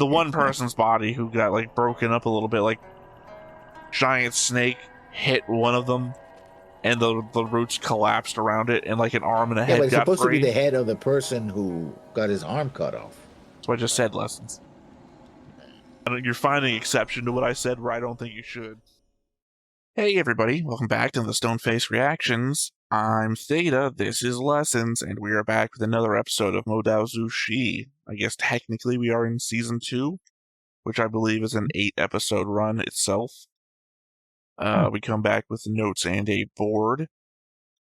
the one person's body who got like broken up a little bit, like giant snake hit one of them, and the roots collapsed around it, and like an arm and a Yeah, head but it's got supposed free. to be the head of the person who got his arm cut off. That's what I just said, Lessons. You're finding exception to what I said where I don't think you should. Hey everybody, welcome back to the Stoneface Reactions. I'm Theta, this is Lessons, and we are back with another episode of Dao Zu Shi. I guess technically we are in Season 2, which I believe is an 8-episode run itself. We come back with notes and a board,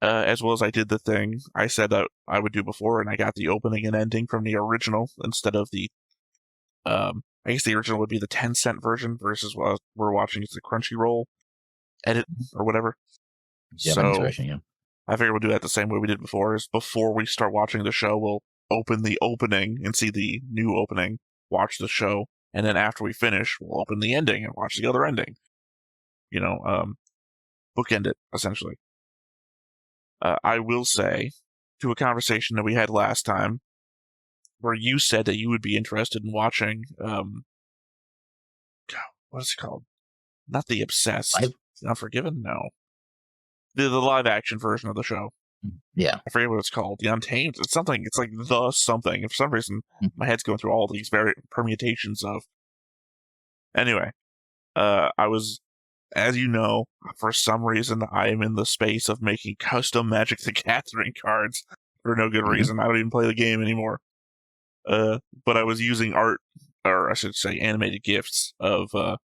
as well as I did the thing I said that I would do before, and I got the opening and ending from the original instead of the, I guess the original would be the 10-cent version versus what we're watching is the Crunchyroll edit or whatever. Japanese version, yeah. I figured we'll do that the same way we did before, is before we start watching the show, we'll open the opening and see the new opening, watch the show, and then after we finish, we'll open the ending and watch the other ending. You know, bookend it, essentially. I will say, to a conversation that we had last time, where you said that you would be interested in watching, what is it called? Not The Obsessed. Unforgiven? No. The live-action version of the show. Yeah. I forget what it's called. The Untamed? It's something. It's like the something. And for some reason, my head's going through all these various permutations of... Anyway, I was... As you know, for some reason, I am in the space of making custom Magic the Gathering cards for no good reason. I don't even play the game anymore. But I was using art, or I should say animated GIFs of the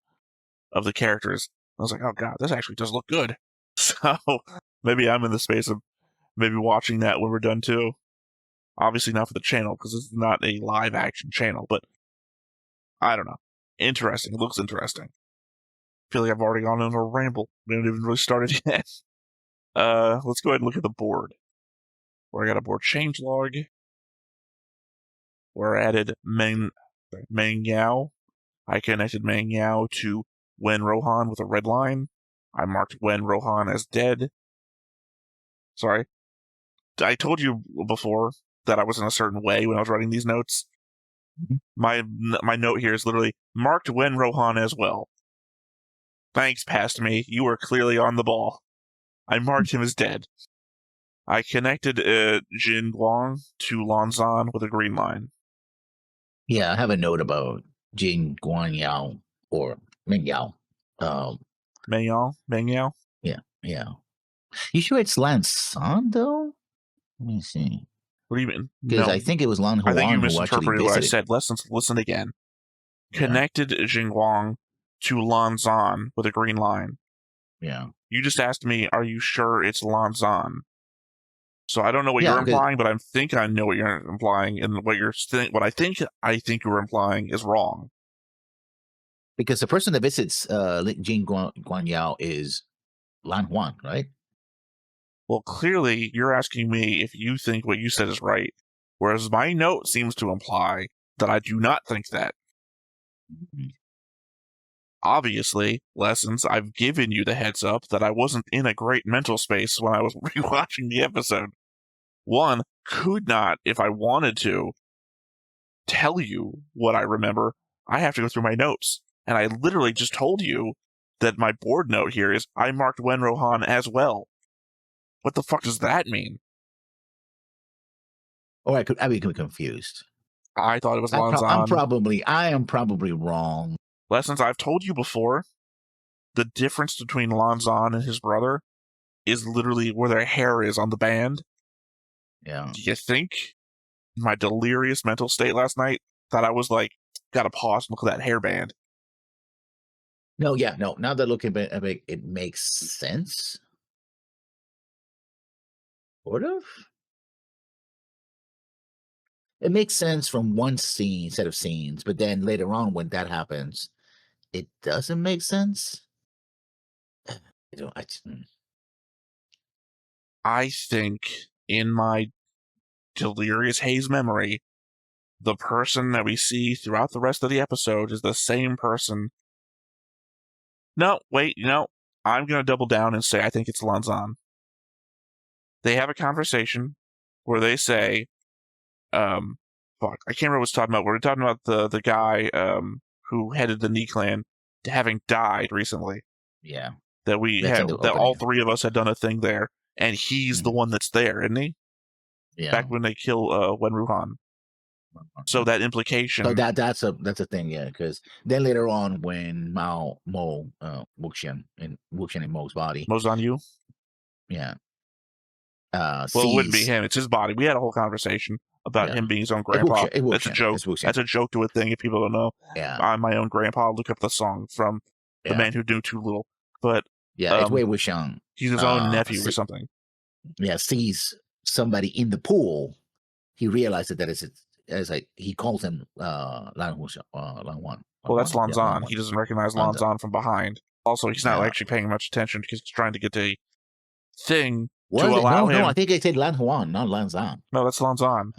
characters. I was like, oh god, this actually does look good. So maybe I'm in the space of maybe watching that when we're done too. Obviously not for the channel, because this is not a live action channel, but I don't know. Interesting. It looks interesting. I feel like I've already gone on a ramble. We haven't even really started yet. Let's go ahead and look at the board. Where I got a board changelog. Where I added Meng Yao. I connected Meng Yao to Wen Rohan with a red line. I marked Wen Rohan as dead. Sorry. I told you before that I was in a certain way when I was writing these notes. My note here is literally marked Wen Rohan as well. Thanks, past me. You were clearly on the ball. I marked him as dead. I connected Jin Guang to Lanzan with a green line. Yeah, I have a note about Jin Guang Yao or Meng Yao. Meng Yao? Yeah. You sure it's Lanzan though? Let me see. What do you mean? Because I think it was Lan Huan I think you who actually misinterpreted what I said. Listen again. Connected Jin Guang to Lanzan with a green line. Yeah. You just asked me, are you sure it's Lanzan? So I don't know what you're implying, but I think I know what you're implying, and what I think you were implying is wrong. Because the person that visits Jin Guang Yao is Lan Huan, right? Well, clearly you're asking me if you think what you said is right, whereas my note seems to imply that I do not think that. Obviously, Lessons, I've given you the heads up that I wasn't in a great mental space when I was rewatching the episode. One, could not, if I wanted to, tell you what I remember. I have to go through my notes. And I literally just told you that my board note here is I marked Wen Rohan as well. What the fuck does that mean? Oh, I become confused. I thought it was Lanzan. I am probably wrong. Lessons, I've told you before, the difference between Lanzan and his brother is literally where their hair is on the band. Yeah. Do you think my delirious mental state last night that I was like, gotta pause and look at that hairband? No, yeah, no. Now that looking at it, it makes sense. Sort of. It makes sense from one set of scenes, but then later on when that happens, it doesn't make sense. I think in my delirious haze memory, the person that we see throughout the rest of the episode is the same person. No, wait, I'm going to double down and say I think it's Lanzan. They have a conversation where they say, fuck, I can't remember what we're talking about. We're talking about the guy who headed the Ni clan having died recently. Yeah. That we That's had, in the that all opening. three of us had done a thing there, and he's the one that's there, isn't he? Yeah. Back when they kill Wen Ruhan. So that implication. So that's a thing, yeah. Because then later on, when wuxian in Mo's body, Mo's on you. yeah. Well, it wouldn't be him. It's his body. We had a whole conversation about him being his own grandpa. That's a joke. That's a joke to a thing. If people don't know, I'm my own grandpa. Look up the song from the man who knew too little. But it's Wei Wuxian. He's his own nephew or something. Yeah, sees somebody in the pool. He realizes that it's like he calls him Lan Wan. Well, that's Lan Zan. He doesn't recognize Lan Zan from behind. Also, he's not actually paying much attention because he's trying to get a thing to allow him. No, I think I said Lan Huan, not Lan Zan. No, that's Lan Zan.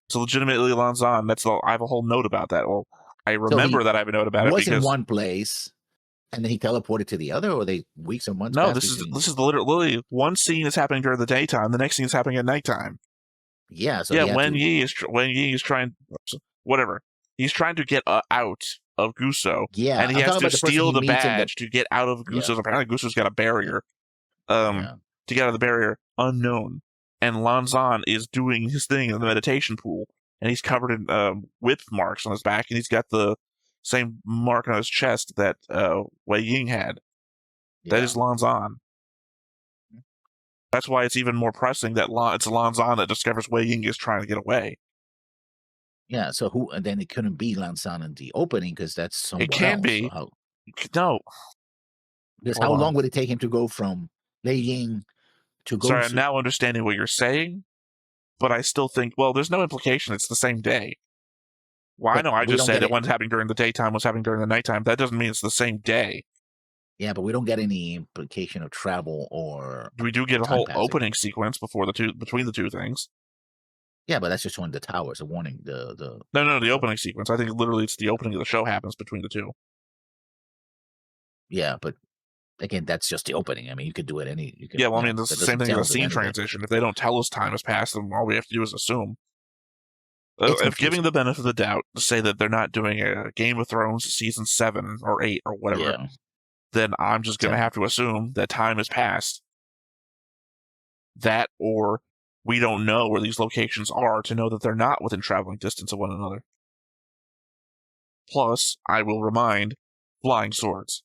So legitimately Lan Zan. I have a whole note about that. Well, I remember that I have a note about it because in one place, and then he teleported to the other, or they weeks or months. No, this is literally one scene is happening during the daytime. The next scene is happening at nighttime. Yeah. So Wen Yi is trying. Whatever. He's trying to get out of Guso. Yeah, and he has to steal the badge to get out of Guso's. Yeah. Apparently, Guso's got a barrier. To get out of the barrier, unknown. And Lan Zan is doing his thing in the meditation pool, and he's covered in whip marks on his back, and he's got the same mark on his chest that Wei Ying had. Yeah. That is Lan Zan. That's why it's even more pressing that it's Lan Zan that discovers Wei Ying is trying to get away. Yeah, so and then it couldn't be Lan Zan in the opening because that's someone else. It can be. So no. Because how long would it take him to go from Wei Ying to go? Sorry, I'm now understanding what you're saying, but I still think, well, there's no implication. It's the same day. Well, I know I just said that one's happening during the daytime, one's happening during the nighttime. That doesn't mean it's the same day. Yeah, but we don't get any implication of travel or. We do get a whole opening sequence between the two things. Yeah, but that's just when the towers are warning the. No, the opening sequence. I think literally it's the opening of the show happens between the two. Yeah, but again, that's just the opening. I mean, you could do it yeah, well, I mean, it's the same thing as a scene transition. If they don't tell us time has passed, then all we have to do is assume. If giving the benefit of the doubt to say that they're not doing a Game of Thrones season 7 or 8 or whatever, then I'm just going to have to assume that time has passed. That, or we don't know where these locations are to know that they're not within traveling distance of one another. Plus, I will remind, flying swords.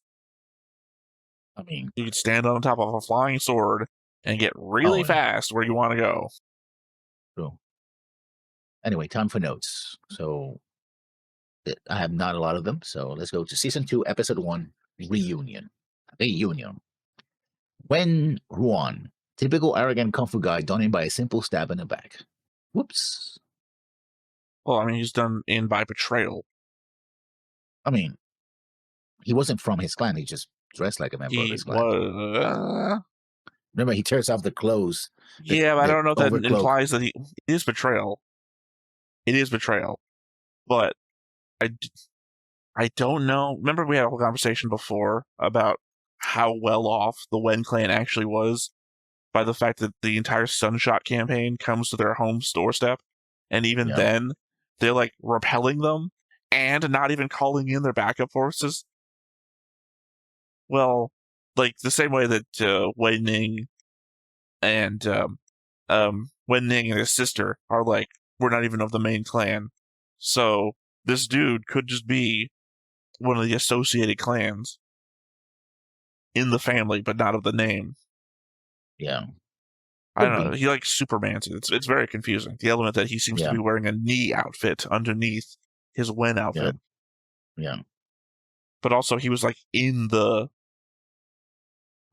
I mean, you could stand on top of a flying sword and get really fast where you want to go. Cool. Anyway, time for notes. So I have not a lot of them. So let's go to season 2, episode 1, reunion. Wen Ruan, typical arrogant kung fu guy, done in by a simple stab in the back. Whoops. Well, I mean, he's done in by betrayal. I mean, he wasn't from his clan. He just dressed like a member of his clan. Remember, he tears off the clothes. But I don't know if that implies that it is betrayal. It is betrayal. But I don't know. Remember, we had a whole conversation before about how well off the Wen clan actually was by the fact that the entire Sunshot campaign comes to their home doorstep. And even then, they're like repelling them and not even calling in their backup forces. Well, like the same way that Wei Ning and his sister are like, we're not even of the main clan. So this dude could just be one of the associated clans in the family, but not of the name. Yeah. I don't know. He likes Superman. It's very confusing. The element that he seems to be wearing a Ni outfit underneath his Wen outfit. Yeah. But also he was like in the,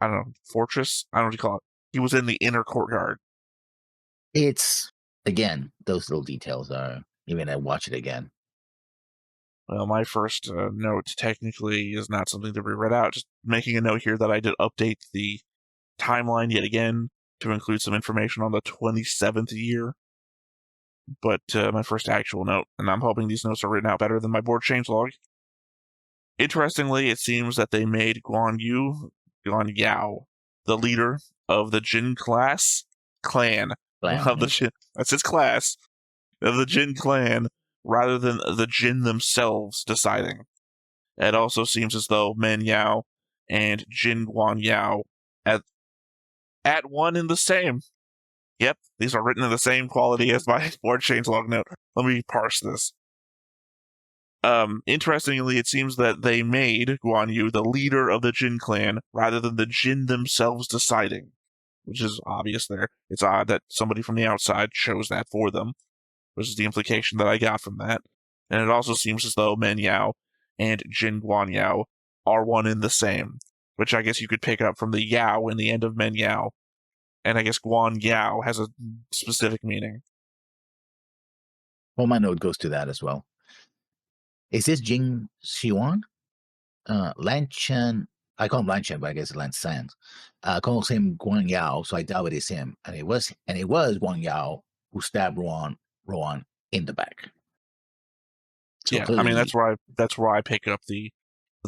I don't know, fortress? I don't know what you call it. He was in the inner courtyard. It's, again, those little details are, even I watch it again. Well, my first note technically is not something to be read out. Just making a note here that I did update the timeline yet again to include some information on the 27th year. But my first actual note, and I'm hoping these notes are written out better than my board changelog. Interestingly, it seems that they made Guan Yao the leader of the Jin clan. Of the Jin, that's his class, of the Jin clan rather than the Jin themselves deciding. It also seems as though Men Yao and Jin Guan Yao at one in the same. Yep, these are written in the same quality as my board changelog note. Let me parse this. Interestingly, it seems that they made Guan Yu the leader of the Jin clan rather than the Jin themselves deciding, which is obvious there. It's odd that somebody from the outside chose that for them, which is the implication that I got from that. And it also seems as though Men Yao and Jin Guan Yao are one in the same, which I guess you could pick up from the Yao in the end of Men Yao. And I guess Guan Yao has a specific meaning. Well, my note goes to that as well. Is this Jing Xiwan? Lan Chen, I call him Lan Chen, but I guess it's Lan San. Calls him Guan Yao, so I doubt it is him. And it was Guan Yao who stabbed Rowan in the back. So yeah, I mean that's where I pick up the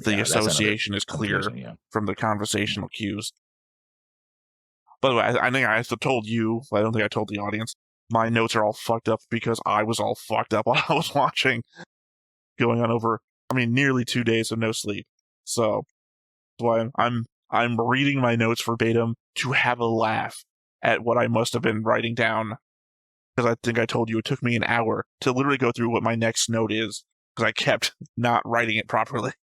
association is clear from the conversational cues. By the way, I think I told you, I don't think I told the audience, my notes are all fucked up because I was all fucked up while I was watching. Going on over, nearly 2 days of no sleep. So that's why I'm reading my notes verbatim to have a laugh at what I must have been writing down. Because I think I told you it took me an hour to literally go through what my next note is, because I kept not writing it properly.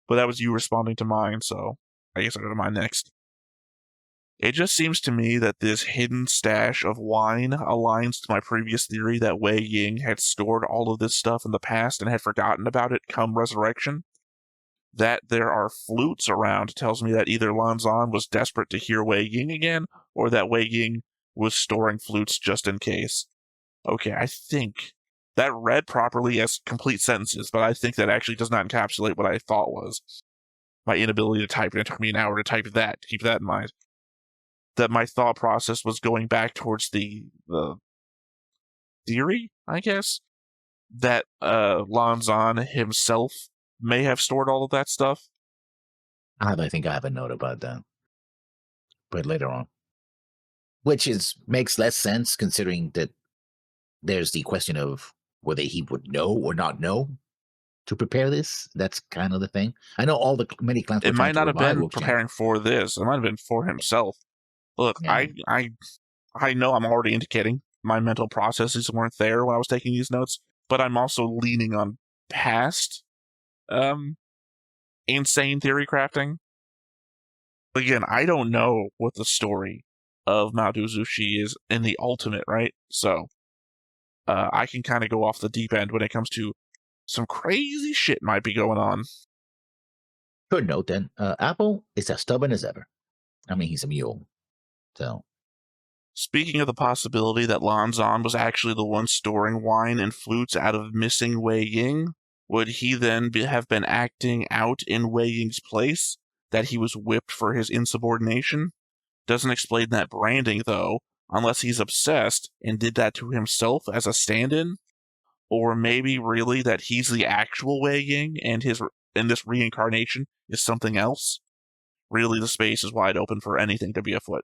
But that was you responding to mine, so I guess I'll go to mine next. It just seems to me that this hidden stash of wine aligns to my previous theory that Wei Ying had stored all of this stuff in the past and had forgotten about it come resurrection. That there are flutes around tells me that either Lan Zhan was desperate to hear Wei Ying again, or that Wei Ying was storing flutes just in case. Okay, I think that read properly as complete sentences, but I think that actually does not encapsulate what I thought was my inability to type, and it took me an hour to type that. Keep that in mind. That my thought process was going back towards the theory, I guess, that Lan Zhan himself may have stored all of that stuff. I think I have a note about that, but later on, which makes less sense considering that there's the question of whether he would know or not know to prepare this. That's kind of the thing. I know all the many clans. It might not have been preparing for this. It might have been for himself. Look, yeah. I know I'm already indicating my mental processes weren't there when I was taking these notes, but I'm also leaning on past insane theory crafting. Again, I don't know what the story of modaozushi is in the ultimate, right? So I can kind of go off the deep end when it comes to some crazy shit might be going on. Good note then. Apple is as stubborn as ever. He's a mule. So, speaking of the possibility that Lan Zhan was actually the one storing wine and flutes out of missing Wei Ying, would he then have been acting out in Wei Ying's place, that he was whipped for his insubordination? Doesn't explain that branding, though, unless he's obsessed and did that to himself as a stand-in? Or maybe really that he's the actual Wei Ying and this reincarnation is something else? Really, the space is wide open for anything to be afoot.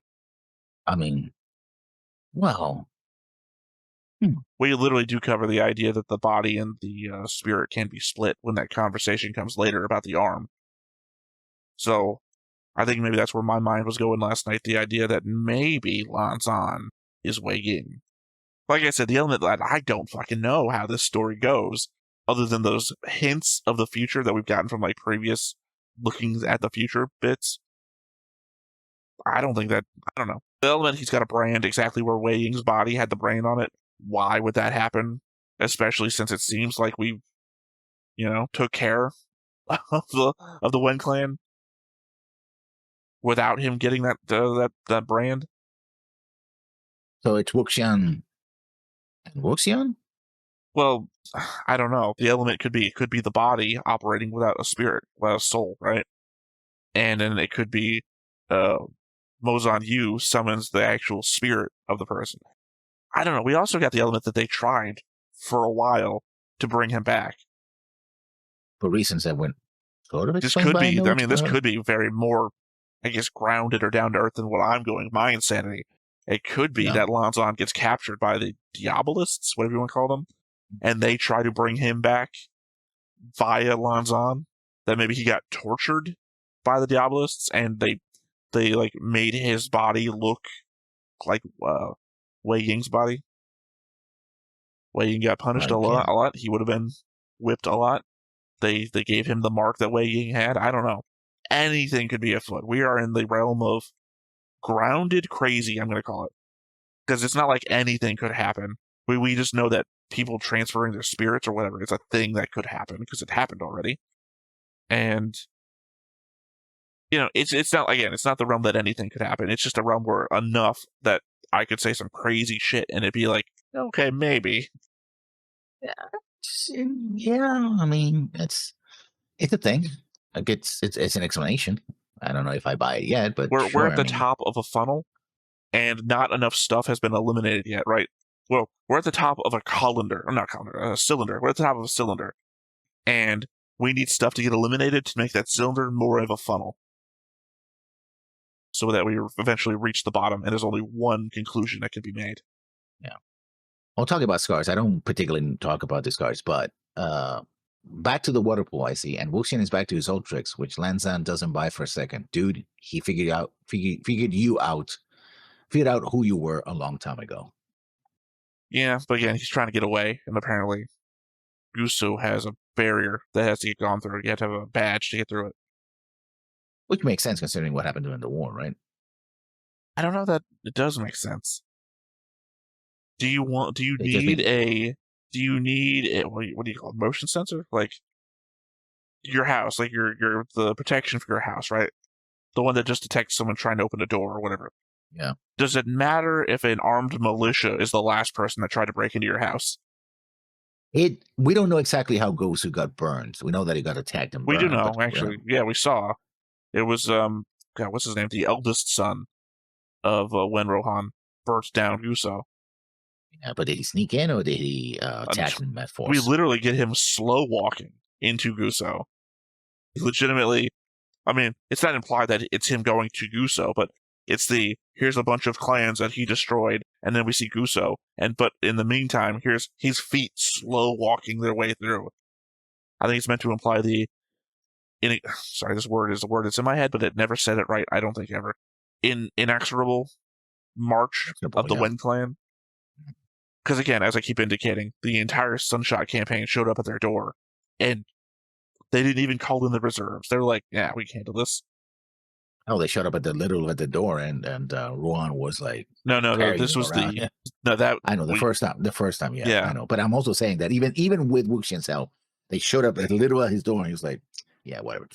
Well, we literally do cover the idea that the body and the spirit can be split when that conversation comes later about the arm. So I think maybe that's where my mind was going last night, the idea that maybe Lan Zhan is Wei Ying. Like I said, the element that I don't fucking know how this story goes, other than those hints of the future that we've gotten from like previous lookings at the future bits. I don't know. The element he's got a brand exactly where Wei Ying's body had the brand on it. Why would that happen? Especially since it seems like we, took care of the Wen clan without him getting that brand. So it's wuxian and wuxian? Well, I don't know. The element could be the body operating without a spirit, without a soul, right? And then it could be Mozan Yu summons the actual spirit of the person. I don't know. We also got the element that they tried for a while to bring him back. For reasons that went sort of this could be. This could be very more, I guess, grounded or down to earth than what I'm going. My insanity. It could be that Lan Zhan gets captured by the Diabolists, whatever you want to call them, and they try to bring him back via Lanzan, that maybe he got tortured by the Diabolists, and they like made his body look like Wei Ying's body. Wei Ying got punished a Again, lot. He would have been whipped a lot. They gave him the mark that Wei Ying had. I don't know. Anything could be afoot. We are in the realm of grounded crazy, I'm going to call it. Because it's not like anything could happen. We just know that people transferring their spirits or whatever is a thing that could happen because it happened already. And, it's not, again, it's not the realm that anything could happen. It's just a realm where enough that I could say some crazy shit and it'd be like, okay, maybe. yeah, I mean, it's a thing. Like it's an explanation. I don't know if I buy it yet, but We're sure. at the top of a funnel, and not enough stuff has been eliminated yet, right? Well, we're at the top of a colander, or not colander, a cylinder. We're at the top of a cylinder, and we need stuff to get eliminated to make that cylinder more of a funnel, so that we eventually reach the bottom, and there's only one conclusion that can be made. Yeah. I'll talk about scars. I don't particularly talk about the scars, but back to the water pool, I see. And Wuxian is back to his old tricks, which Lanzan doesn't buy for a second. Dude, he figured out who you were a long time ago. Yeah, but again, he's trying to get away, and apparently Guso has a barrier that has to get gone through. You have to have a badge to get through it. Which makes sense considering what happened during the war, right? I don't know that it does make sense. Do you need a what do you call it, motion sensor? Like your house, like your the protection for your house, right? The one that just detects someone trying to open a door or whatever. Yeah. Does it matter if an armed militia is the last person that tried to break into your house? We don't know exactly how Gosu got burned. We know that he got attacked and We burned. do know, actually. Yeah, we saw. It was God, what's his name? The eldest son of when Rohan burnt down Guso. Yeah, but did he sneak in or did he attack him at force? We literally get him slow walking into Guso. Legitimately, I mean, it's not implied that it's him going to Guso, but it's here's a bunch of clans that he destroyed, and then we see Guso, but in the meantime, here's his feet slow walking their way through. I think it's meant to imply sorry, this word is a word that's in my head, but it never said it right, I don't think ever. Inexorable march of the Wen clan. Because again, as I keep indicating, the entire Sunshot campaign showed up at their door, and they didn't even call in the reserves. They're like, yeah, we can handle this. Oh, they showed up at the door, and Rohan was like, no, this was around. I know the first time, yeah, I know. But I'm also saying that even with Wuxian's help, they showed up at his door, and he was like, yeah, whatever,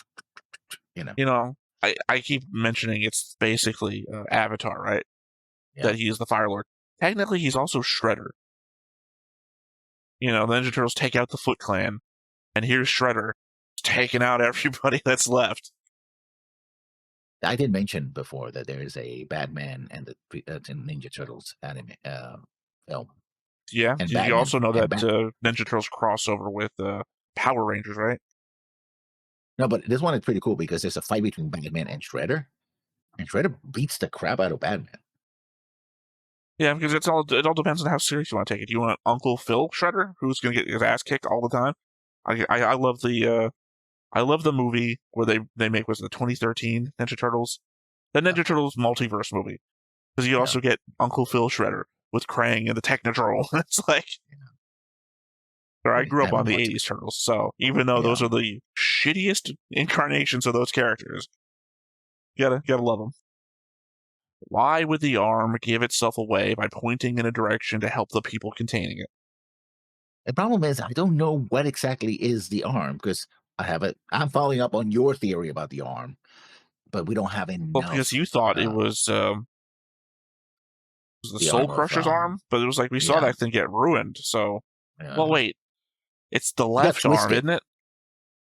I keep mentioning it's basically Avatar, right? Yeah. That he is the Fire Lord. Technically, he's also Shredder. The Ninja Turtles take out the Foot Clan, and here's Shredder taking out everybody that's left. I did mention before that there is a Batman and the Ninja Turtles anime film. Yeah, and you also know that Ninja Turtles crossover with Power Rangers, right? No, but this one is pretty cool because there's a fight between Batman and Shredder beats the crap out of Batman. Yeah, because it all depends on how serious you want to take it. Do you want Uncle Phil Shredder, who's going to get his ass kicked all the time? I love the movie where they make, was the 2013 Ninja Turtles, the Ninja Turtles multiverse movie, because you also get Uncle Phil Shredder with Krang and the Technodrome. It's like, I grew up on the 80s Turtles, so even though those are the shittiest incarnations of those characters, you gotta love them. Why would the arm give itself away by pointing in a direction to help the people containing it? The problem is, I don't know what exactly is the arm, because I'm following up on your theory about the arm, but we don't have enough. Well, because you thought it was the Soul Crusher's arm, but it was like we saw that thing get ruined. So, well, wait, it's the left arm, isn't it?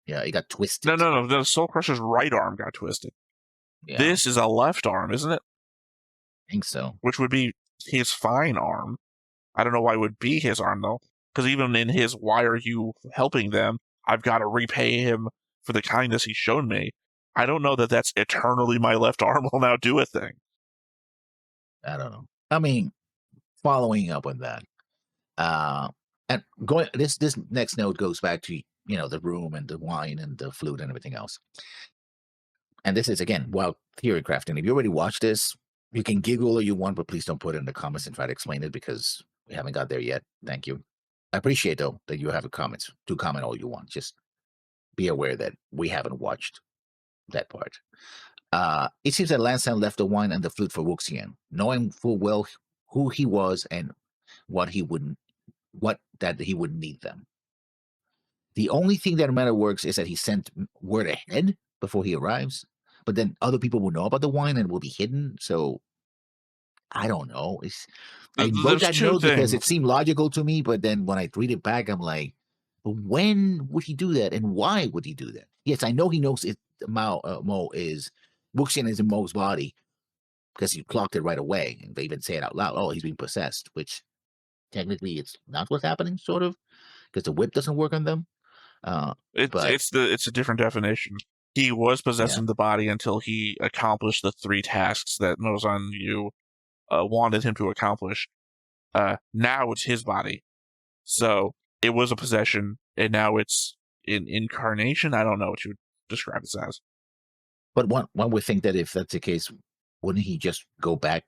Yeah, it got twisted. No. The Soul Crusher's right arm got twisted. Yeah. This is a left arm, isn't it? I think so. Which would be his fine arm. I don't know why it would be his arm, though. Because even in his "why are you helping them?" I've got to repay him for the kindness he's shown me. I don't know that that's eternally my left arm will now do a thing. I don't know. I mean, following up on that, And going this next note goes back to the room and the wine and the flute and everything else. And this is again wild theory crafting. If you already watched this, you can giggle all you want, but please don't put it in the comments and try to explain it because we haven't got there yet. Thank you. I appreciate though that you have a comments. Do comment all you want. Just be aware that we haven't watched that part. It seems that Lansan left the wine and the flute for Wuxian, knowing full well who he was and what he wouldn't what that he would need them. The only thing that matter works is that he sent word ahead before he arrives, but then other people will know about the wine and will be hidden. So I don't know. I wrote There's that two note because it things. seemed logical to me, but then when I read it back, I'm like, but when would he do that, and why would he do that? Yes, I know he knows it. Mo is Wuxian is in Mo's body because he clocked it right away, and they even say it out loud. Oh, he's being possessed, which technically it's not what's happening, sort of, because the whip doesn't work on them. But It's a different definition. He was yeah, possessing the body until he accomplished the 3 tasks that Mozan Yu wanted him to accomplish. Now it's his body, so it was a possession, and now it's in incarnation. I don't know what you would describe this as. but one would think that if that's the case, wouldn't he just go back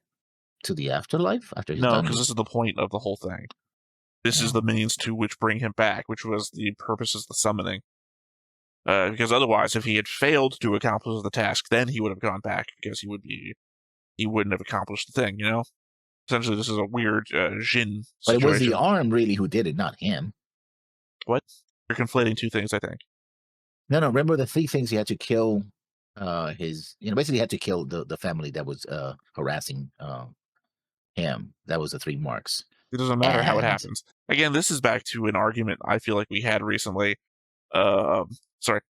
to the afterlife after he's No, done? because this is the point of the whole thing. This is Oh, the means to which bring him back, which was the purpose of the summoning. Because otherwise, if he had failed to accomplish the task, then he would have gone back because he wouldn't have accomplished the thing. Essentially, this is a weird Jin but it was the situation. arm really who did it, not him. What? You're conflating two things, I think. No, no. Remember the 3 things he had to kill. His basically had to kill the family that was harassing him. That was the 3 marks. It doesn't matter how it And happens. Again, this is back to an argument I feel like we had recently. Sorry,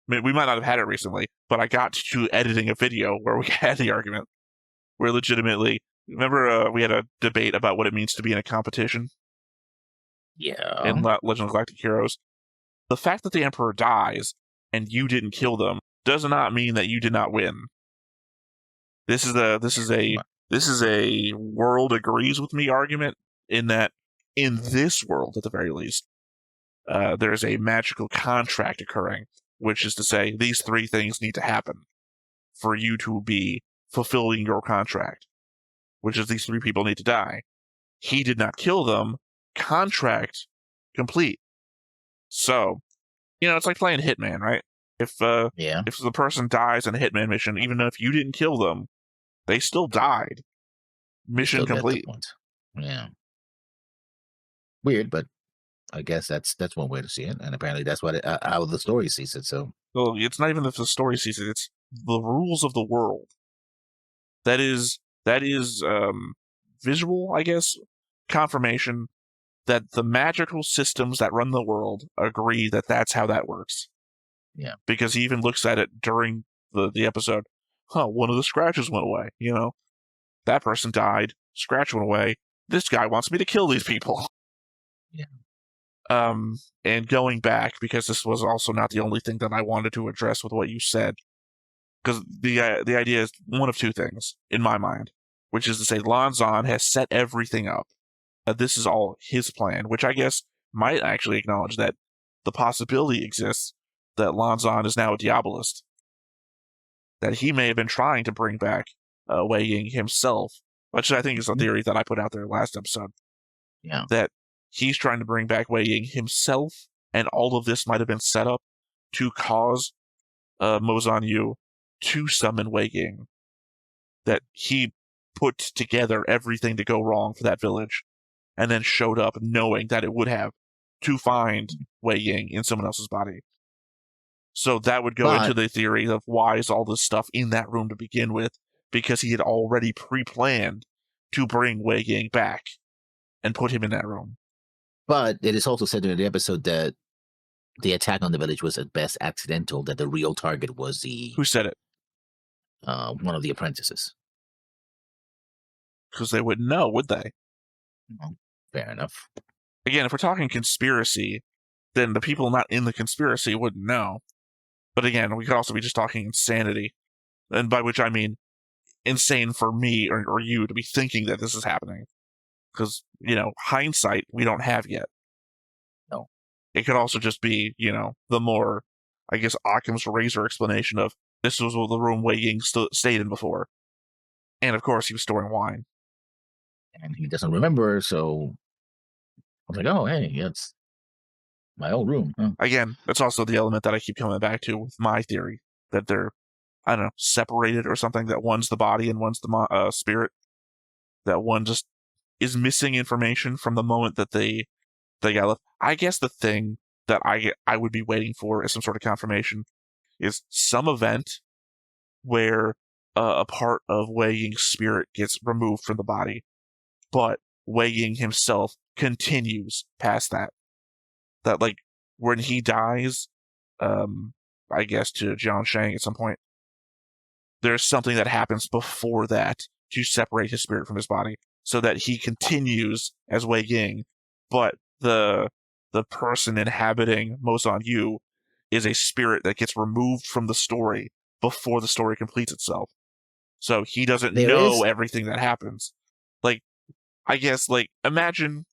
we might not have had it recently, but I got to editing a video where we had the argument. Where legitimately, remember we had a debate about what it means to be in a competition yeah, in Legend of Galactic Heroes. The fact that the Emperor dies and you didn't kill them does not mean that you did not win. This is a world agrees with me argument in that in this world, at the very least, there's a magical contract occurring, which is to say these 3 things need to happen for you to be fulfilling your contract, which is these 3 people need to die. He did not kill them. Contract complete. So, it's like playing Hitman, right? If yeah. if the person dies in a Hitman mission, even if you didn't kill them, they still died. You Mission still get the complete. point. Yeah. Weird, but I guess that's one way to see it, and apparently that's what how the story sees it. So Well, it's not even if the story sees it; it's the rules of the world. That is visual, I guess, confirmation that the magical systems that run the world agree that that's how that works. yeah, Because he even looks at it during the episode. One of the scratches went away. That person died. Scratch went away. This guy wants me to kill these people. yeah, And going back, because this was also not the only thing that I wanted to address with what you said, because the idea is one of 2 things in my mind, which is to say Lanzan has set everything up. This is all his plan, which I guess might actually acknowledge that the possibility exists that Lanzan is now a Diabolist, that he may have been trying to bring back Wei Ying himself, which I think is a theory that I put out there last episode, yeah. that he's trying to bring back Wei Ying himself, and all of this might have been set up to cause Mozan Yu to summon Wei Ying. That he put together everything to go wrong for that village, and then showed up knowing that it would have to find Wei Ying in someone else's body. So that would go into But the theory of why is all this stuff in that room to begin with, because he had already pre-planned to bring Wei Ying back and put him in that room. but it is also said in the episode that the attack on the village was at best accidental. That the real target was the Who said it? one of the apprentices. Because they wouldn't know, would they? Well, fair enough. Again, if we're talking conspiracy, then the people not in the conspiracy wouldn't know. But again, we could also be just talking insanity. And by which I mean insane for me or you to be thinking that this is happening. Because, hindsight we don't have yet. It could also just be, the more, I guess, Occam's razor explanation of this was the room Wei Ying stayed in before. And of course, he was storing wine. And he doesn't remember, so I was like, oh, hey, it's my old room. Huh? Again, that's also the element that I keep coming back to with my theory that they're, I don't know, separated or something, that one's the body and one's the spirit, that one just is missing information from the moment that they got left. I guess the thing that I would be waiting for as some sort of confirmation is some event where a part of Wei Ying's spirit gets removed from the body, but Wei Ying himself continues past that. That, like, when he dies, I guess to Jian Shang at some point, there's something that happens before that to separate his spirit from his body, so that he continues as Wei Ying, but the person inhabiting Mozan Yu is a spirit that gets removed from the story before the story completes itself. So he doesn't know everything that happens. Like, I guess, like, imagine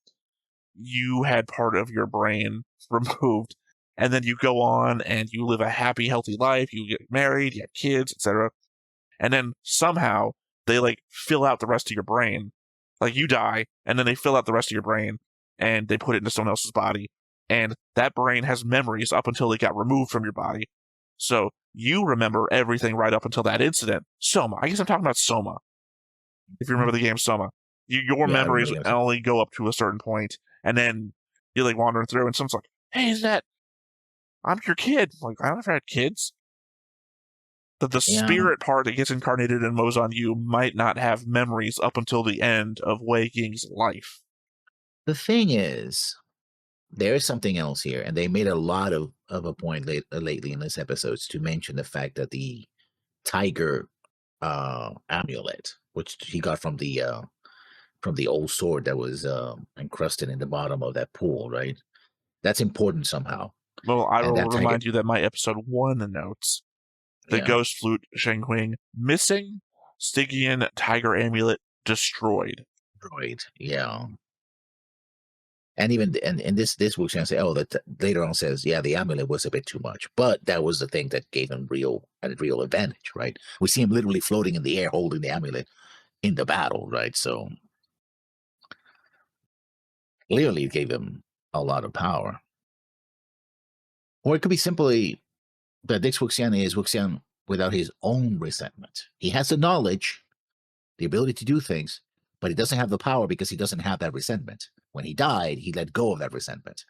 you had part of your brain removed, and then you go on and you live a happy, healthy life, you get married, you have kids, etc. And then somehow they, like, fill out the rest of your brain. Like, you die, and then they fill out the rest of your brain, and they put it into someone else's body. And that brain has memories up until it got removed from your body. So you remember everything right up until that incident. Soma. I guess I'm talking about Soma. If you remember the game Soma. Your memories only go up to a certain point, and then you're, like, wandering through, and someone's like, hey, I'm your kid. I'm like, I don't ever had kids. That the spirit part that gets incarnated in Mozan Yu might not have memories up until the end of Wei Ying's life. The thing is, there is something else here, and they made a lot of a point lately in this episode to mention the fact that the tiger amulet, which he got from the old sword that was encrusted in the bottom of that pool, right? That's important somehow. Well, I will remind you that my episode 1 notes, the ghost flute Shenghuing missing, Stygian tiger amulet destroyed. Yeah. And even and this wuxian say, oh, that later on says, yeah, the amulet was a bit too much, but that was the thing that gave him real advantage, right? We see him literally floating in the air holding the amulet in the battle, right? So clearly it gave him a lot of power. Or it could be simply that this wuxian is wuxian without his own resentment. He has the knowledge, the ability to do things, but he doesn't have the power because he doesn't have that resentment. When he died, he let go of that resentment.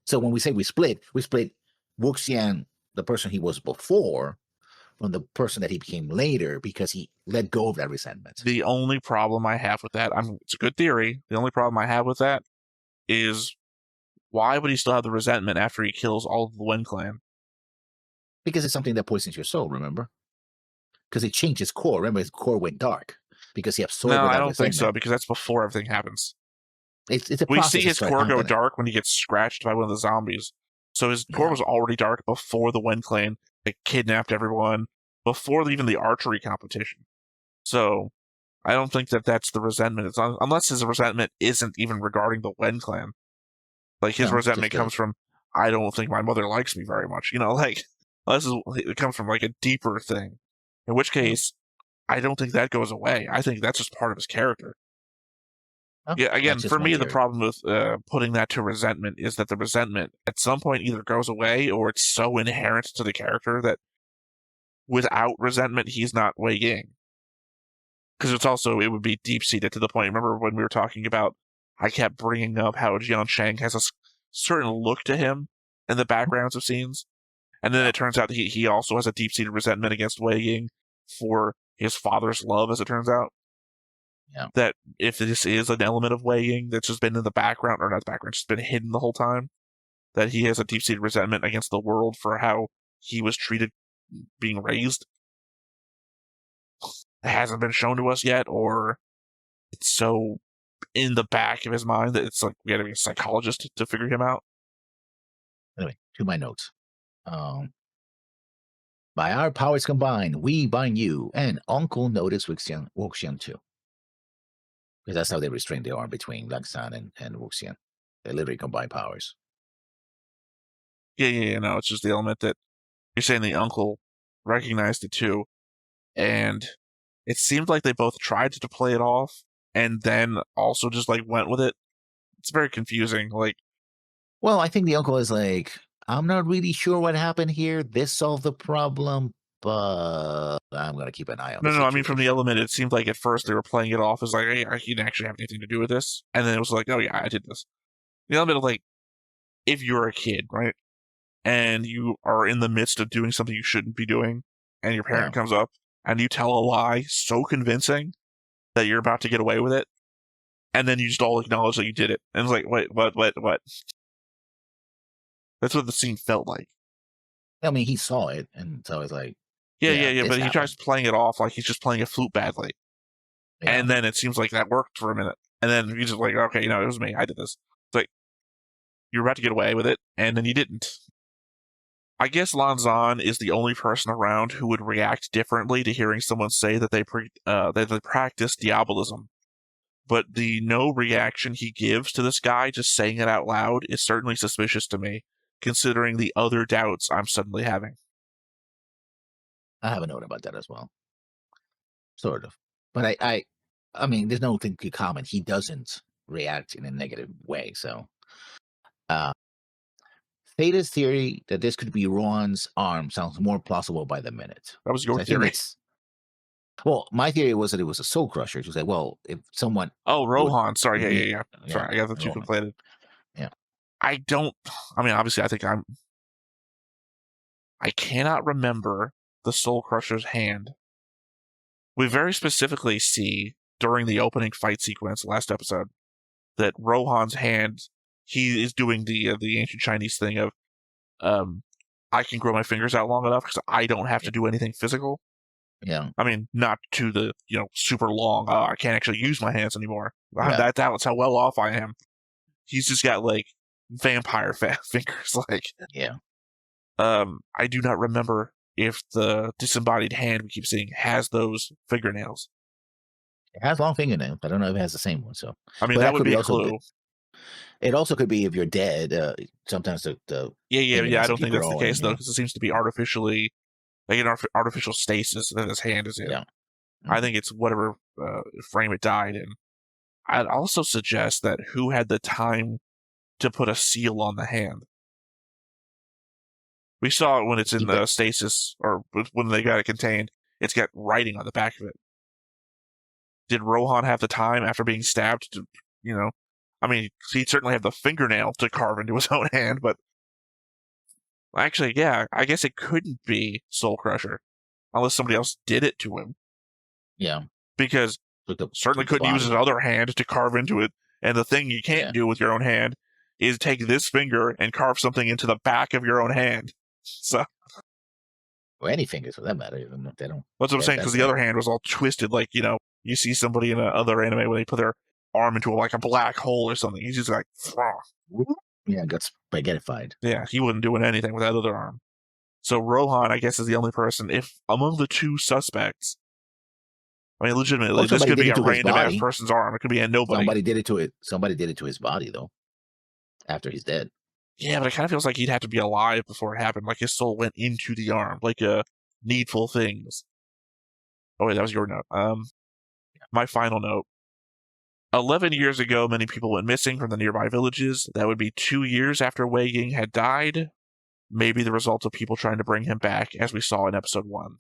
So when we say we split Wuxian, the person he was before, from the person that he became later because he let go of that resentment. The only problem I have with that, it's a good theory. The only problem I have with that is, why would he still have the resentment after he kills all of the Wen clan? Because it's something that poisons your soul, remember? Because it changed his core. Remember, his core went dark because he absorbed that resentment. No, I don't think so, because that's before everything happens. It's a we see his core go dark when he gets scratched by one of the zombies. So his core was already dark before the Wen clan kidnapped everyone, before even the archery competition. So I don't think that that's the resentment. Unless his resentment isn't even regarding the Wen clan. Like, his resentment comes from, I don't think my mother likes me very much. Unless it comes from, like, a deeper thing. In which case, I don't think that goes away. I think that's just part of his character. Yeah, again, for me, the problem with putting that to resentment is that the resentment at some point either goes away or it's so inherent to the character that without resentment, he's not Wei Ying. Because it would be deep-seated to the point. Remember when we were talking about, I kept bringing up how Jian Shang has a certain look to him in the backgrounds of scenes. And then it turns out he also has a deep-seated resentment against Wei Ying for his father's love, as it turns out. Yeah. That if this is an element of Wei Ying that's just been in the background, or not the background, just been hidden the whole time, that he has a deep-seated resentment against the world for how he was treated being raised. It hasn't been shown to us yet, or it's so in the back of his mind that it's like we gotta be a psychologist to figure him out. Anyway, to my notes. By our powers combined, we bind you, and Uncle noticed Wuxian too. Because that's how they restrain the arm between Lang San and Wuxian. They literally combine powers. Yeah. No, it's just the element that you're saying the uncle recognized it too, and it seemed like they both tried to play it off and then also just like went with it. It's very confusing. Like, Well, I think the uncle is like, I'm not really sure what happened here. This solved the problem, but I'm gonna keep an eye on the no, I mean from the situation. element, it seemed like at first they were playing it off as like, hey, he didn't actually have anything to do with this, and then it was like, oh yeah, I did this. The element of like, if you're a kid, right, and you are in the midst of doing something you shouldn't be doing, and your Yeah. parent comes up and you tell a lie so convincing that you're about to get away with it, and then you just all acknowledge that you did it, and it's like, wait, what? That's what the scene felt like. I mean, he saw it, and so it's like, yeah, Yeah. this But he tries happened. playing it off like he's just playing a flute badly, Yeah. and then it seems like that worked for a minute, and then he's just like, okay, it was me, I did this. It's like you're about to get away with it, and then you didn't. I guess Lanzan is the only person around who would react differently to hearing someone say that that they practice diabolism. But the no reaction he gives to this guy just saying it out loud is certainly suspicious to me, considering the other doubts I'm suddenly having. I have a note about that as well, sort of. But I mean, there's no thing to comment. He doesn't react in a negative way. So, uh, Theta's theory that this could be Ron's arm sounds more plausible by the minute. That was your So I think theory. it's well, my theory was that it was a soul crusher. To say, well, if someone Oh, would Rohan. Sorry, be, yeah. yeah, Sorry, I got the two Rohan, conflated. yeah, I don't. I mean, obviously, I cannot remember the Soul Crusher's hand. We very specifically see during the opening fight sequence last episode that Rohan's hand, he is doing the ancient Chinese thing of um I can grow my fingers out long enough because I don't have yeah, to do anything physical. yeah, I mean, not to the super long. I can't actually use my hands anymore. yeah, That's how well off I am. He's just got like vampire fat fingers. Like, yeah. I do not remember if the disembodied hand we keep seeing has those fingernails. It has long fingernails. I don't know if it has the same one. So, I mean, but that that would could be be a also clue. it also could be if you're dead. Sometimes the Yeah. I fingernails, if don't you think that's the grow case and though, because it seems to be artificially like an artificial stasis that his hand is in. yeah, I mhm. think it's whatever frame it died in. I'd also suggest that who had the time to put a seal on the hand. We saw it when it's in Keep it. the stasis, or when they got it contained. It's got writing on the back of it. Did Rohan have the time after being stabbed to, you know? I mean, he'd certainly have the fingernail to carve into his own hand, but actually, yeah, I guess it couldn't be Soul Crusher unless somebody else did it to him, Yeah, because certainly took the couldn't use his body. other hand to carve into it. And the thing you can't Yeah, do with your own hand is take this finger and carve something into the back of your own hand. So or any fingers for that matter. Even if they don't. that's what I'm saying, because That's the that. other hand was all twisted, like, you see somebody in another anime when they put their arm into like a black hole or something. He's just like, "Pfft." Yeah, got spaghettified. Yeah, he wasn't doing anything with that other arm. So Rohan, I guess, is the only person, if among the two suspects, I mean, legitimately, Or this somebody could did be it a to his random ass body. person's arm. It could be a nobody. Somebody did it to his body though. After he's dead. Yeah, but it kind of feels like he'd have to be alive before it happened. Like his soul went into the arm, like needful things. Oh wait, that was your note. My final note. 11 years ago, many people went missing from the nearby villages. That would be 2 years after Wei Ying had died. Maybe the result of people trying to bring him back, as we saw in episode 1.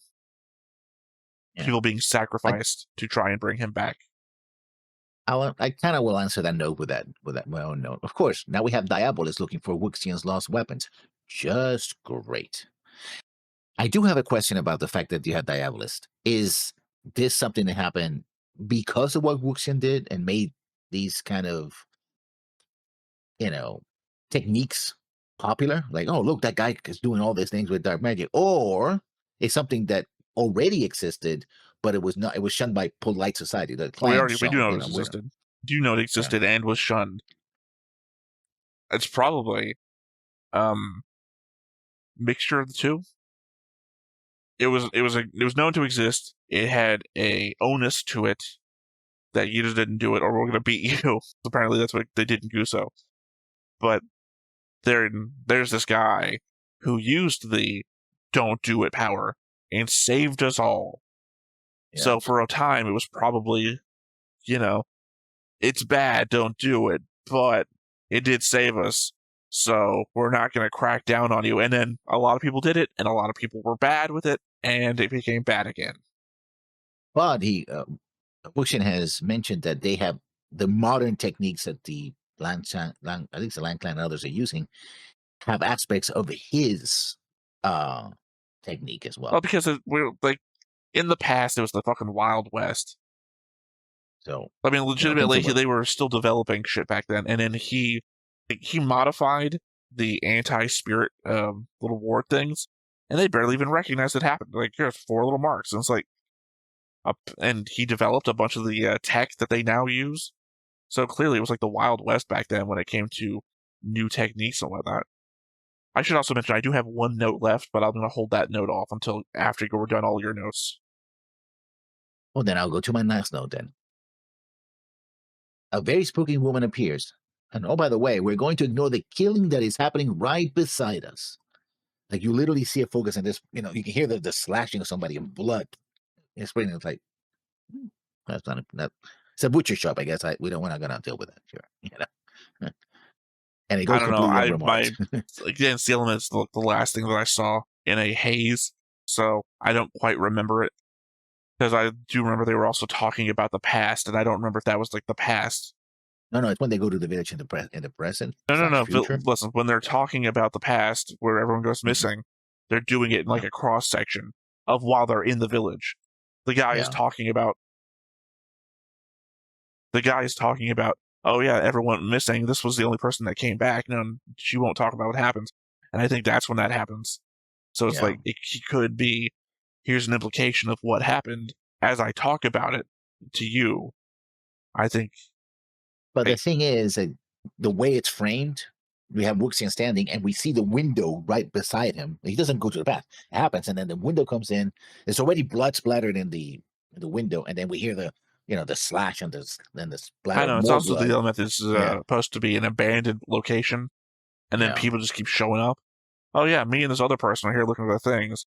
Yeah. People being I sacrificed to try and bring him back. I kind of will answer that note with that my own note. Of course, now we have Diabolus looking for Wuxian's lost weapons. Just great. I do have a question about the fact that you have Diabolist. Is this something that happened because of what Wuxian did and made these kind of, you know, techniques popular? Like, oh, look, that guy is doing all these things with dark magic. Or it's something that already existed, but it was shunned by polite society. The clans We do shone, know you this know, existed. Do you know it yeah, existed and was shunned? It's probably mixture of the two. It was known to exist. It had a onus to it that you just didn't do it or we're gonna beat you. Apparently that's what they did in Guso. But there's this guy who used the "don't do it" power and saved us all. Yeah. So for a time, it was probably, it's bad, don't do it, but it did save us. So we're not going to crack down on you. And then a lot of people did it, and a lot of people were bad with it, and it became bad again. But wuxian has mentioned that they have the modern techniques that the I think it's the Lang Clan and others are using have aspects of his technique as well. Well, because we're like, in the past, it was the fucking Wild West. So I mean, legitimately, they were still developing shit back then, and then he modified the anti-spirit little ward things, and they barely even recognized it happened. Like, here's 4 little marks, and it's like, and he developed a bunch of the tech that they now use. So clearly, it was like the Wild West back then when it came to new techniques and whatnot. I should also mention I do have one note left, but I'm going to hold that note off until after we're done all your notes. Well, then I'll go to my last note then. A very spooky woman appears. And oh, by the way, we're going to ignore the killing that is happening right beside us. Like you literally see a focus on this, you can hear the slashing of somebody and blood. It's pretty, it's like, that's not, it's a butcher shop, I guess. We're not going to deal with that, sure. And it goes completely unremarked. Again, it's the elements, the last thing that I saw in a haze, so I don't quite remember it. Because I do remember they were also talking about the past, and I don't remember if that was like the past. No, it's when they go to the village in the present. No. Listen, when they're talking about the past, where everyone goes missing, they're doing it in like a cross section of while they're in the village. The guy is talking about. Oh yeah, everyone missing. This was the only person that came back. No, she won't talk about what happens, and I think that's when that happens. So it's like he could be. Here's an implication of what happened as I talk about it to you. I think. But the thing is, the way it's framed, we have Wuxian standing, and we see the window right beside him. He doesn't go to the path. It happens, and then the window comes in. There's already blood splattered in the window, and then we hear the slash and the splatter. I know it's also the element that's supposed to be an abandoned location, and then people just keep showing up. Oh yeah, me and this other person are here looking at the things.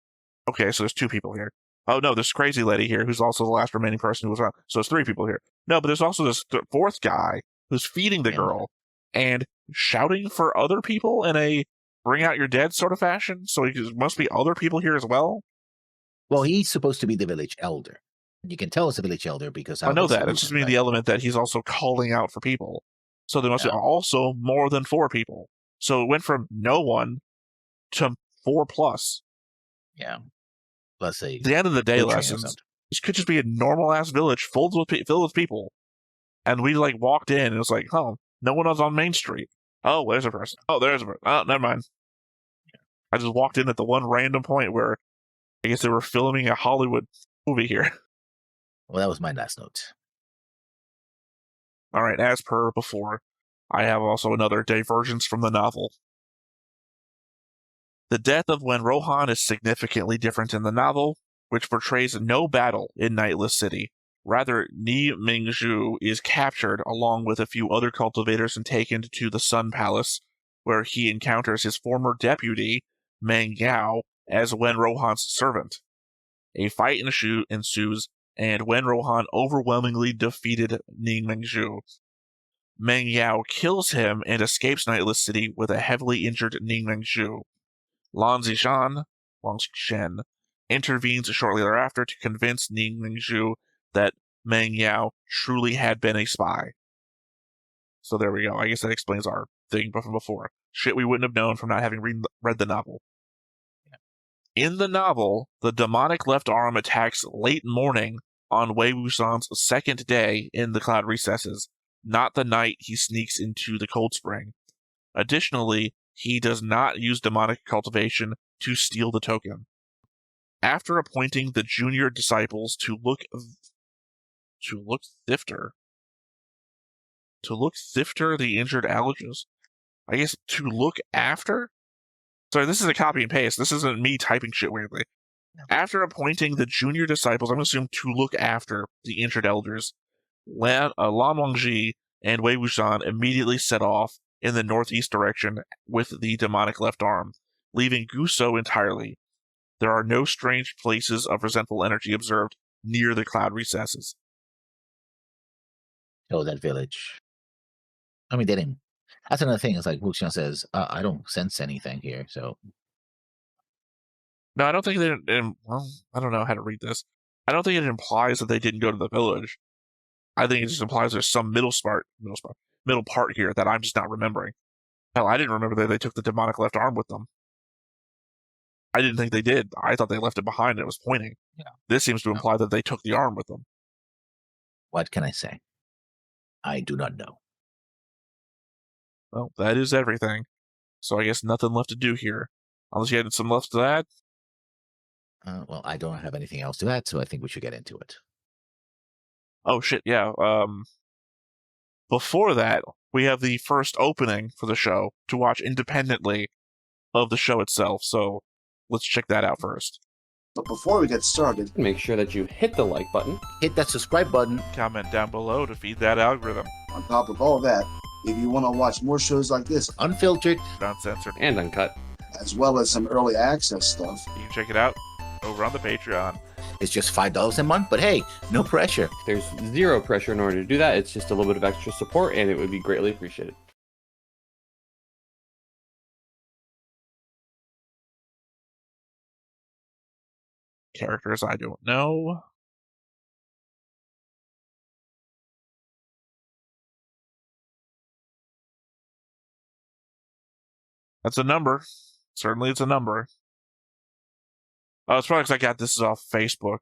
Okay, so there's 2 people here. Oh no, there's crazy lady here who's also the last remaining person who was around. So there's 3 people here. No, but there's also this 4th guy who's feeding the girl and shouting for other people in a bring out your dead sort of fashion. So there must be other people here as well. Well, he's supposed to be the village elder. You can tell it's a village elder because I know that. It's just mean the element that he's also calling out for people. So there must be also more than 4 people. So it went from no one to 4 plus. Yeah. Let's say at the end of the day, lessons. This could just be a normal ass village filled with people, and we like walked in and it was like, oh, no one was on Main Street. Oh, there's a person. Oh, there's a person. Oh, never mind. Yeah. I just walked in at the one random point where I guess they were filming a Hollywood movie here. Well, that was my last note. All right, as per before, I have also another divergence from the novel. The death of Wen Rohan is significantly different in the novel, which portrays no battle in Nightless City. Rather, Ni Mingzhu is captured along with a few other cultivators and taken to the Sun Palace, where he encounters his former deputy, Meng Yao, as Wen Rohan's servant. A fight ensues, and Wen Rohan overwhelmingly defeated Ni Mingzhu. Meng Yao kills him and escapes Nightless City with a heavily injured Ni Mingzhu. Lan Zishan intervenes shortly thereafter to convince Ni Mingzhu that Meng Yao truly had been a spy. So there we go. I guess that explains our thing from before. Shit we wouldn't have known from not having read the novel. Yeah. In the novel, the demonic left arm attacks late morning on Wei Wuxian's 2nd day in the Cloud Recesses, not the night he sneaks into the Cold Spring. Additionally, he does not use demonic cultivation to steal the token. After appointing the junior disciples to look Thifter the injured allergist, I guess to look after? Sorry, this is a copy and paste. This isn't me typing shit weirdly. After appointing the junior disciples, I'm going to assume to look after the injured elders, Lan Wangji and Wei Wuxian immediately set off in the northeast direction with the demonic left arm, leaving Guso entirely. There are no strange places of resentful energy observed near the cloud recesses. Oh, that village. I mean, they didn't. That's another thing. It's like wuxian says, I don't sense anything here. So No, I don't think well, I don't know how to read this. I don't think it implies that they didn't go to the village. I think it just implies there's some middle part here that I'm just not remembering. Hell, I didn't remember that they took the demonic left arm with them. I didn't think they did. I thought they left it behind and it was pointing. Yeah. This seems to imply that they took the arm with them. What can I say? I do not know. Well, that is everything. So I guess nothing left to do here. Unless you had some left to add? Well, I don't have anything else to add, so I think we should get into it. Oh, shit, yeah. Before that, we have the first opening for the show to watch independently of the show itself. So let's check that out first. But before we get started, make sure that you hit the like button. Hit that subscribe button. Comment down below to feed that algorithm. On top of all that, if you want to watch more shows like this, unfiltered, uncensored, and uncut, as well as some early access stuff, you can check it out over on the Patreon. It's just $5 a month, but hey, no pressure. There's zero pressure in order to do that. It's just a little bit of extra support, and it would be greatly appreciated. Characters I don't know. That's a number. Certainly it's a number. Oh, it's probably because I got this off Facebook.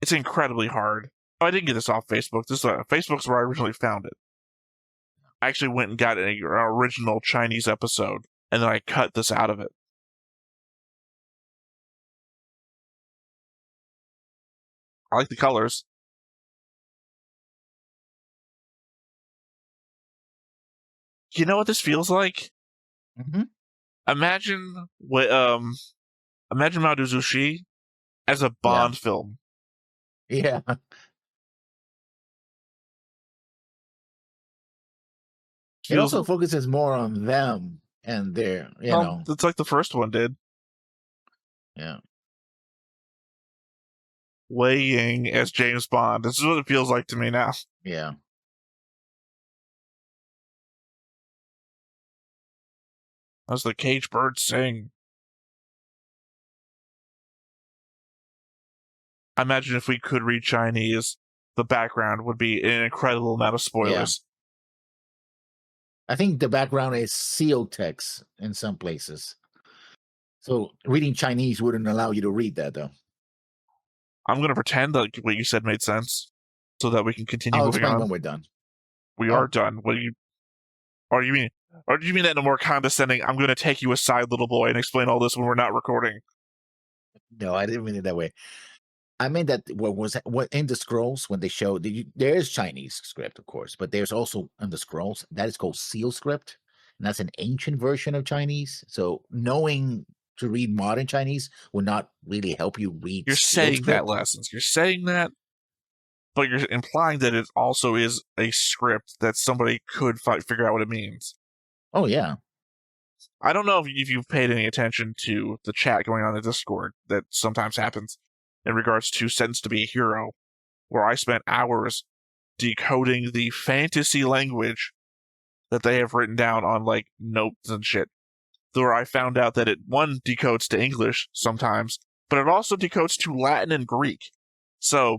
It's incredibly hard. Oh, I didn't get this off Facebook. Facebook's where I originally found it. I actually went and got an original Chinese episode, and then I cut this out of it. I like the colors. You know what this feels like? Mm-hmm. Imagine Dao Zu Shi as a Bond film. Yeah. It also focuses more on them and their, you know. It's like the first one did. Yeah. Wei Ying as James Bond. This is what it feels like to me now. Yeah. As the cage birds sing. I imagine if we could read Chinese, the background would be an incredible amount of spoilers. I think the background is seal text in some places. So reading Chinese wouldn't allow you to read that, though. I'm going to pretend that what you said made sense so that we can continue moving on. When we're done. We are done. What do you... Or you mean... Or do you mean that in a more condescending, I'm going to take you aside, little boy, and explain all this when we're not recording? No, I didn't mean it that way. I meant that what in the scrolls, when they show, there is Chinese script, of course, but there's also in the scrolls, that is called seal script. And that's an ancient version of Chinese. So knowing to read modern Chinese will not really help you read. You're saying that, Lessons. You're saying that, but you're implying that it also is a script that somebody could figure out what it means. Oh, yeah. I don't know if you've paid any attention to the chat going on in the Discord that sometimes happens in regards to Sentenced to be a Hero, where I spent hours decoding the fantasy language that they have written down on, like, notes and shit. Where I found out that it, one, decodes to English sometimes, but it also decodes to Latin and Greek. So,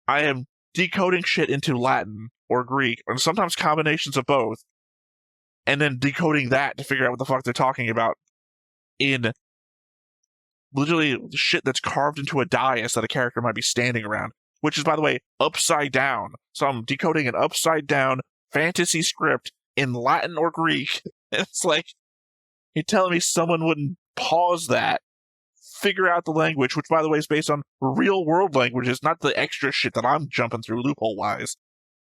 I am decoding shit into Latin or Greek, and sometimes combinations of both, and then decoding that to figure out what the fuck they're talking about in literally shit that's carved into a dais that a character might be standing around, which is, by the way, upside down. So I'm decoding an upside down fantasy script in Latin or Greek. It's like, you're telling me someone wouldn't pause that, figure out the language, which, by the way, is based on real world languages, not the extra shit that I'm jumping through loophole wise,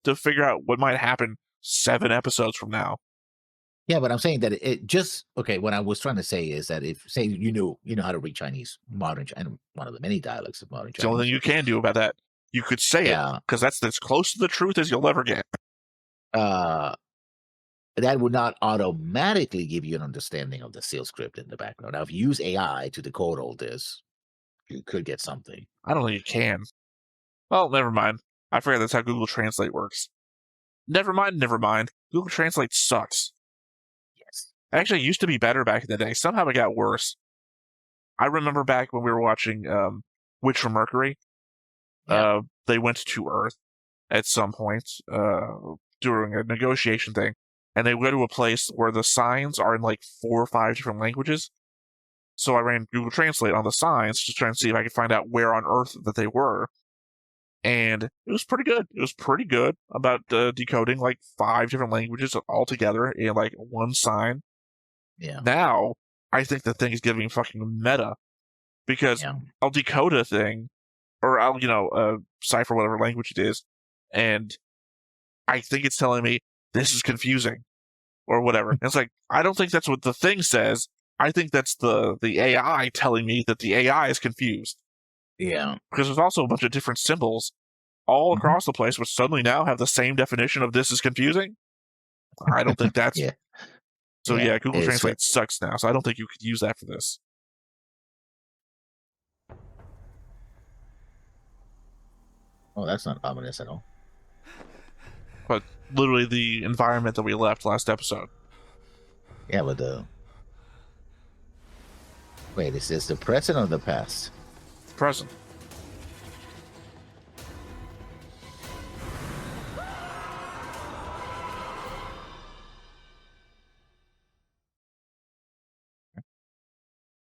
to figure out what might happen 7 episodes from now. Yeah, but I'm saying that it just, okay, what I was trying to say is that if, say, you know how to read Chinese, modern, and one of the many dialects of modern Chinese. It's the only thing you can do about that. You could say it, because that's as close to the truth as you'll ever get. that would not automatically give you an understanding of the seal script in the background. Now, if you use AI to decode all this, you could get something. I don't think you can. Well, never mind. I forget that's how Google Translate works. Never mind. Google Translate sucks. Yes. Actually, it used to be better back in the day. Somehow it got worse. I remember back when we were watching Witch from Mercury. Yeah. They went to Earth at some point during a negotiation thing, and they go to a place where the signs are in like 4 or 5 different languages. So I ran Google Translate on the signs to try and see if I could find out where on Earth that they were. And it was pretty good. It was pretty good about decoding like 5 different languages all together in like one sign. Yeah. Now, I think the thing is getting fucking meta. Because I'll decode a thing, or I'll, cipher whatever language it is, and I think it's telling me this is confusing, or whatever. And it's like, I don't think that's what the thing says. I think that's the AI telling me that the AI is confused. Yeah. Because there's also a bunch of different symbols all across the place, which suddenly now have the same definition of this is confusing. I don't think that's... Yeah. So Google Translate sucks now, so I don't think you could use that for this. Oh, that's not ominous at all. But literally the environment that we left last episode. Yeah, but wait, is this the present or the past? Present.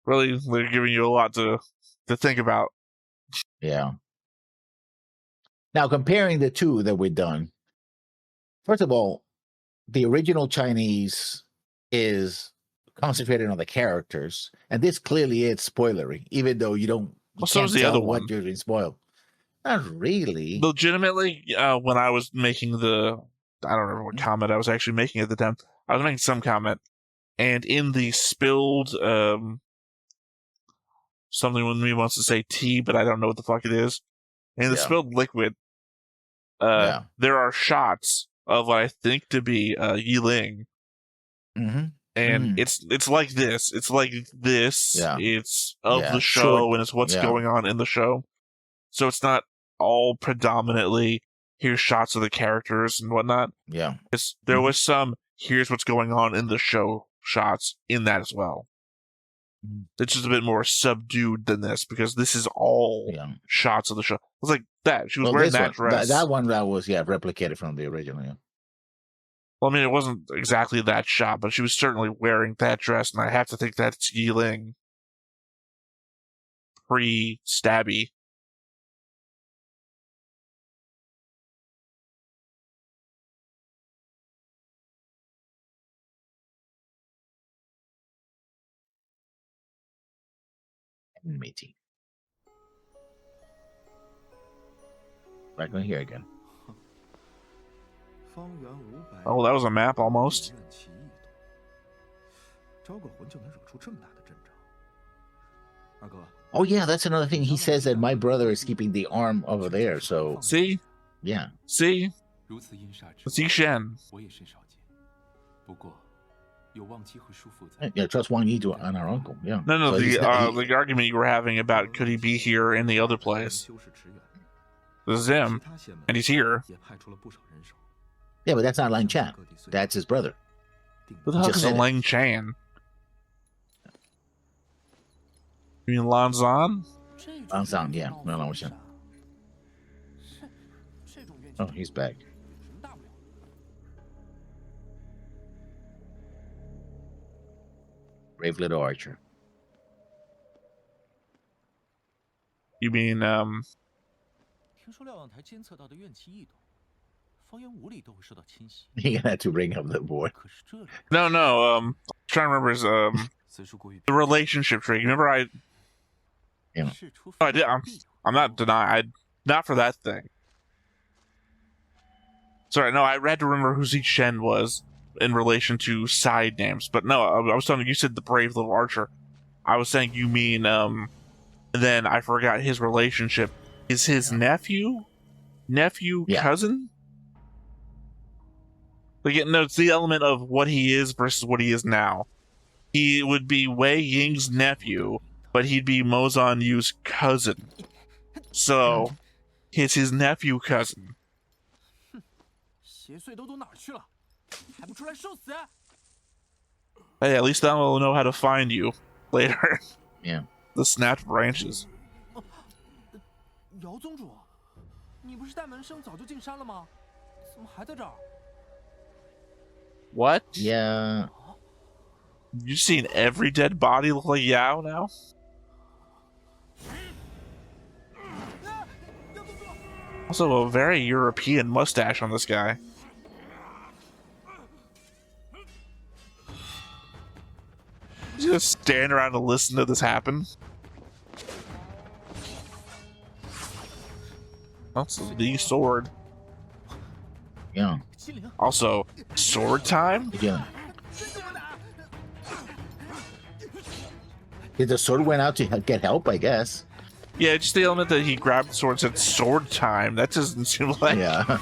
Really, they're giving you a lot to think about. Yeah. Now, comparing the two that we've done, first of all, the original Chinese is concentrated on the characters, and this clearly is spoilery, even though you don't. Well, so is the other one. What you're being spoiled. Not really. Legitimately, when I was making I don't remember what comment I was actually making at the time. I was making some comment, and in the spilled something with me wants to say tea, but I don't know what the fuck it is. In the spilled liquid, there are shots of what I think to be Yiling. Mm-hmm. And it's like this. It's like this. Yeah. It's of the show, and it's what's going on in the show. So it's not all predominantly here's shots of the characters and whatnot. Yeah. There was some here's what's going on in the show shots in that as well. It's just a bit more subdued than this, because this is all shots of the show. It was like that. She was wearing that dress. That one that was replicated from the original. Yeah. Well, I mean, it wasn't exactly that shot, but she was certainly wearing that dress, and I have to think that's Yiling pre-stabby. Matey. Right going here again. Oh, that was a map almost. Oh yeah, that's another thing. He says that my brother is keeping the arm over there. So see, yeah, see, Shen. Yeah, trust Wang Yi to on our uncle. Yeah. No, so the argument you were having about could he be here in the other place? This is him, and he's here. Yeah, but that's not Lang Chan. That's his brother. Who the fuck is a Lang Chan? You mean Lan Zan? Lan Zan, yeah. No, oh, he's back. Brave little archer. You mean, You're gonna have to bring up the board. No, I'm trying to remember his, the relationship tree. Remember Yeah. I did, I'm not denying, not for that thing. Sorry, no, I had to remember who Shen was in relation to side names, but no, I was telling you said the brave little archer. I was saying you mean, then I forgot his relationship. Is his nephew, cousin? Like, no, it's the element of what he is versus what he is now. He would be Wei Ying's nephew, but he'd be Mozan Yu's cousin. So, he's his nephew cousin. Hey, at least that will know how to find you later. Yeah. The snapped branches. 姚宗主，你不是带门生早就进山了吗？怎么还在这儿？ What? Yeah. You've seen every dead body look like Yao now? Also, a very European mustache on this guy. He's gonna stand around and listen to this happen. That's the sword. Yeah. Also, sword time? Yeah. Did the sword went out to get help, I guess. Yeah, just the element that he grabbed the sword and said sword time. That doesn't seem like... Yeah.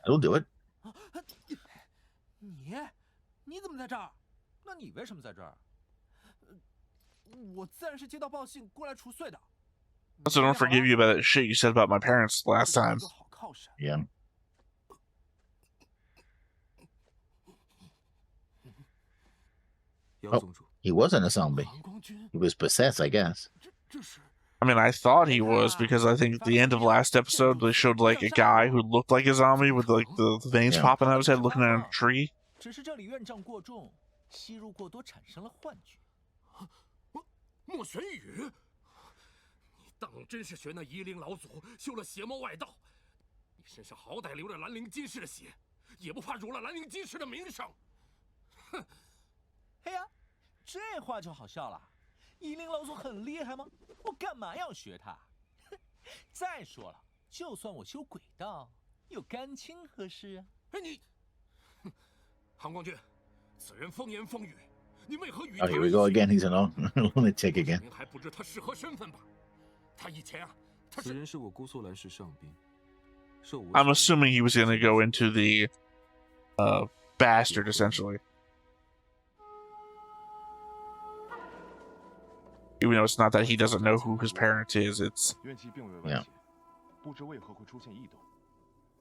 That'll do it. 你怎么在这儿？那你为什么在这儿？我自然是接到报信过来除祟的。Also, don't forgive you about that shit you said about my parents last time. Yeah. Oh, he wasn't a zombie. He was possessed, I guess. I mean, I thought he was because I think at the end of last episode they showed like a guy who looked like a zombie with like the veins popping out of his head looking at a tree. 只是这里院障过重，吸入过多产生了幻觉。莫玄羽，你当真是学那夷陵老祖修了邪魔外道？你身上好歹流着兰陵金氏的血，也不怕辱了兰陵金氏的名声？哼！哎呀，这话就好笑了。夷陵老祖很厉害吗？我干嘛要学他？再说了，就算我修鬼道，有干亲何事啊？哎你！ 韩光君，此人风言风语，你为何与 Oh, here we go again. He's an lunatic again. 您还不知他是何身份吧？他以前啊，他是。此人是我姑苏兰氏上宾，受我。I'm assuming he was going to go into the bastard essentially. Even though it's not that he doesn't know who his parent is, it's 怨气并未完结，不知为何会出现异动。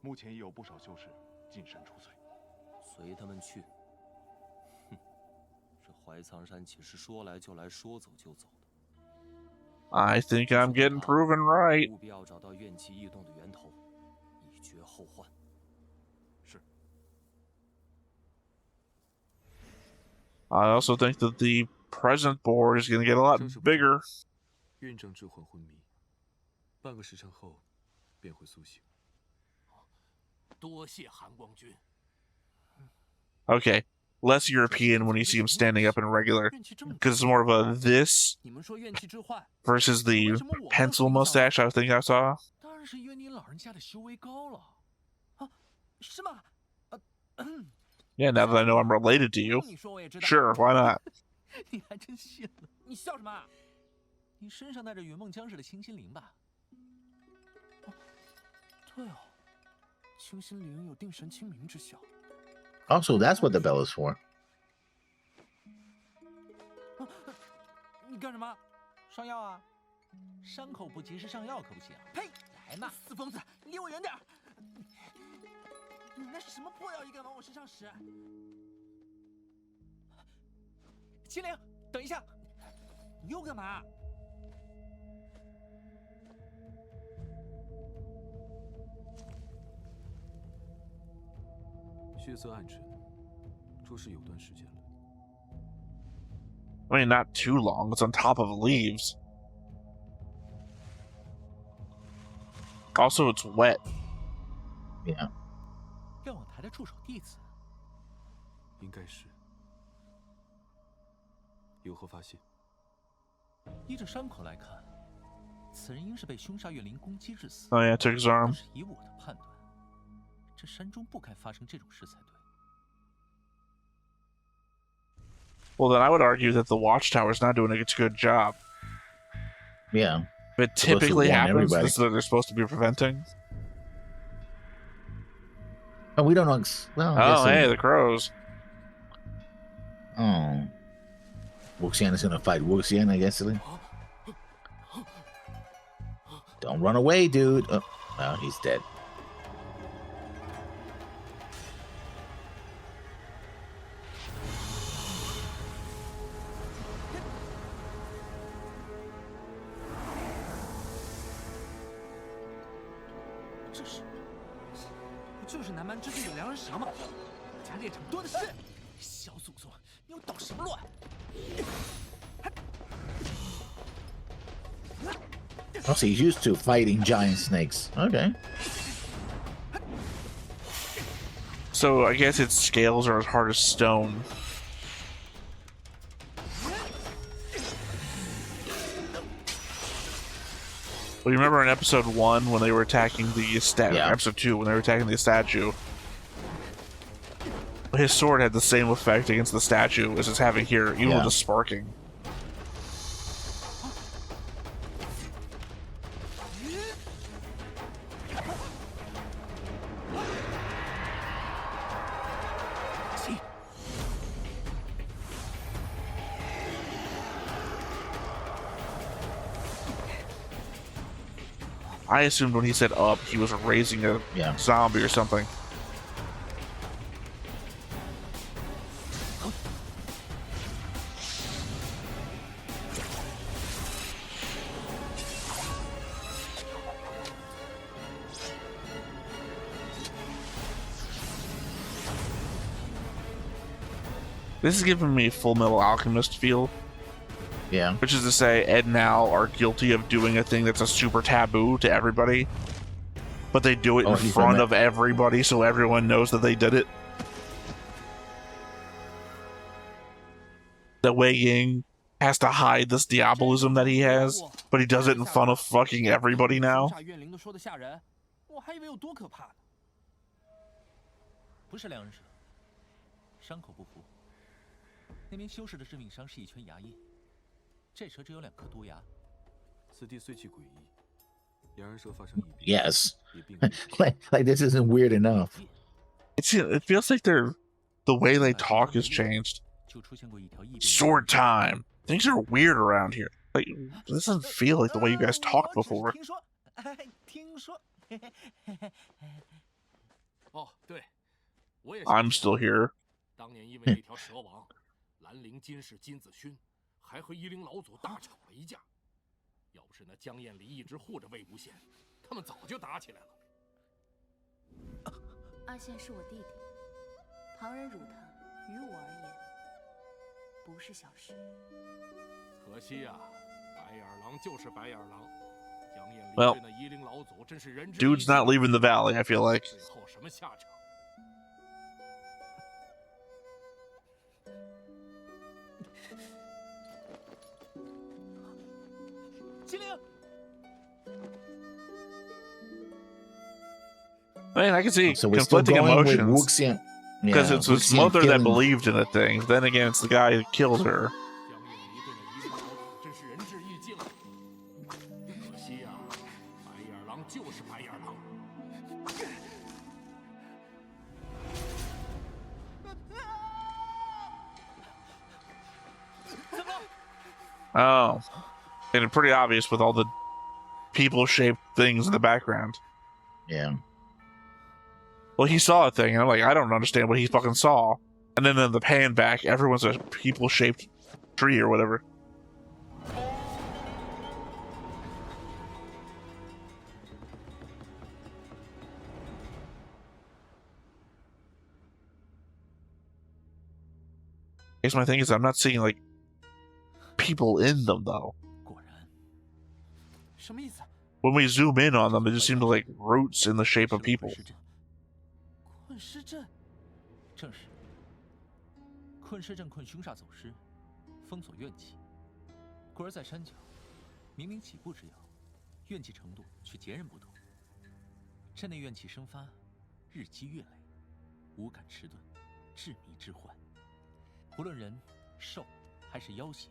目前已有不少修士进山除罪。 随他们去。哼，这怀藏山岂是说来就来、说走就走的？ I think I'm getting proven right. 务必要找到怨气异动的源头，以绝后患。是。I also think that the present board is going to get a lot bigger. 院长之魂昏迷，半个时辰后便会苏醒。多谢韩光君。 Okay, less European when you see him standing up in regular, because it's more of a this versus the pencil mustache I think I saw. 当然是因为你老人家的修为高了，啊，是吗？Yeah, now that I know I'm related to you, sure, why not? 你还真信了？你笑什么？你身上带着圆梦江氏的清心灵吧？对哦，清心灵有定神清明之效。 Also, that's what the bell is for. 你干什么？上药啊？伤口不及时上药可不行。呸！来嘛，死疯子，你离我远点！你那是什么破药也敢往我身上使？麒麟，等一下，你又干嘛？ 血色暗沉，着实有段时间了。 I mean, not too long. It's on top of leaves. Also, it's wet. Yeah. 愿网台的助手弟子，应该是。有何发现？依着伤口来看，此人应是被凶煞怨灵攻击致死。 Oh yeah, took his 但 arm. 是以我的判断，这山中不该发生这种事才对。 Well, then I would argue that the watchtower's not doing a good job. Yeah. If it Supposed to typically warn happens, everybody. this is what they're supposed to be preventing. Oh, we don't know. Well, I guess Oh, hey, the crows. Oh. Wuxian is gonna fight Wuxian, I guess. Don't run away, dude. Oh, well, he's dead. 这是，不就是南蛮之地的良人蛇吗？我家猎场多的是。小祖宗，你又捣什么乱？ Oh, so he's used to fighting giant snakes. Okay. So I guess its scales are as hard as stone. Well, you remember in episode 1 when they were attacking the statue? Yeah. Episode 2 when they were attacking the statue. His sword had the same effect against the statue as it's having here, even with the sparking. I assumed when he said up, he was raising a zombie or something. This is giving me Full Metal Alchemist feel. Yeah. Which is to say, Ed and Al are guilty of doing a thing that's a super taboo to everybody, but they do it in front of everybody so everyone knows that they did it. That Wei Ying has to hide this diabolism that he has, but he does it in front of fucking everybody now. 我还以为有多可怕呢。不是良人蛇，伤口不符。那名修士的致命伤是一圈牙印。 这蛇只有2颗毒牙，此地虽其诡异，良人蛇发生异变。Yes, like this isn't weird enough. It feels like the way they talk has changed. Sword time. Things are weird around here. Like this doesn't feel like the way you guys talked before. 听说。哦，对，我也。 I'm still here. 当年因为那条蛇王，兰陵金氏金子勋。 还和夷陵老祖大吵了一架，要不是那江厌离一直护着魏无羡，他们早就打起来了。阿羡是我弟弟，旁人辱他，于我而言不是小事。可惜啊，白眼狼就是白眼狼。江厌离对那夷陵老祖真是仁至义尽。 Dude's not leaving the valley, I feel like. 最后什么下场？ I mean, I can see so we're still conflicting going emotions. With Wuxian. Because it's his mother that believed in the thing. Then again, it's the guy who killed her. Oh. And it's pretty obvious with all the people-shaped things in the background. Yeah. Well, he saw a thing, and I'm like, I don't understand what he fucking saw. And then in the pan back, everyone's a people-shaped tree or whatever. I guess my thing is I'm not seeing, like, people in them, though. When we zoom in on them, it just seemed like roots in the shape of people. 困尸阵，正是。困尸阵困凶煞走失，封锁怨气。故而在山脚，明明几步之遥，怨气程度却截然不同。镇内怨气生发，日积月累，无感迟钝，致迷之患。无论人、兽还是妖邪，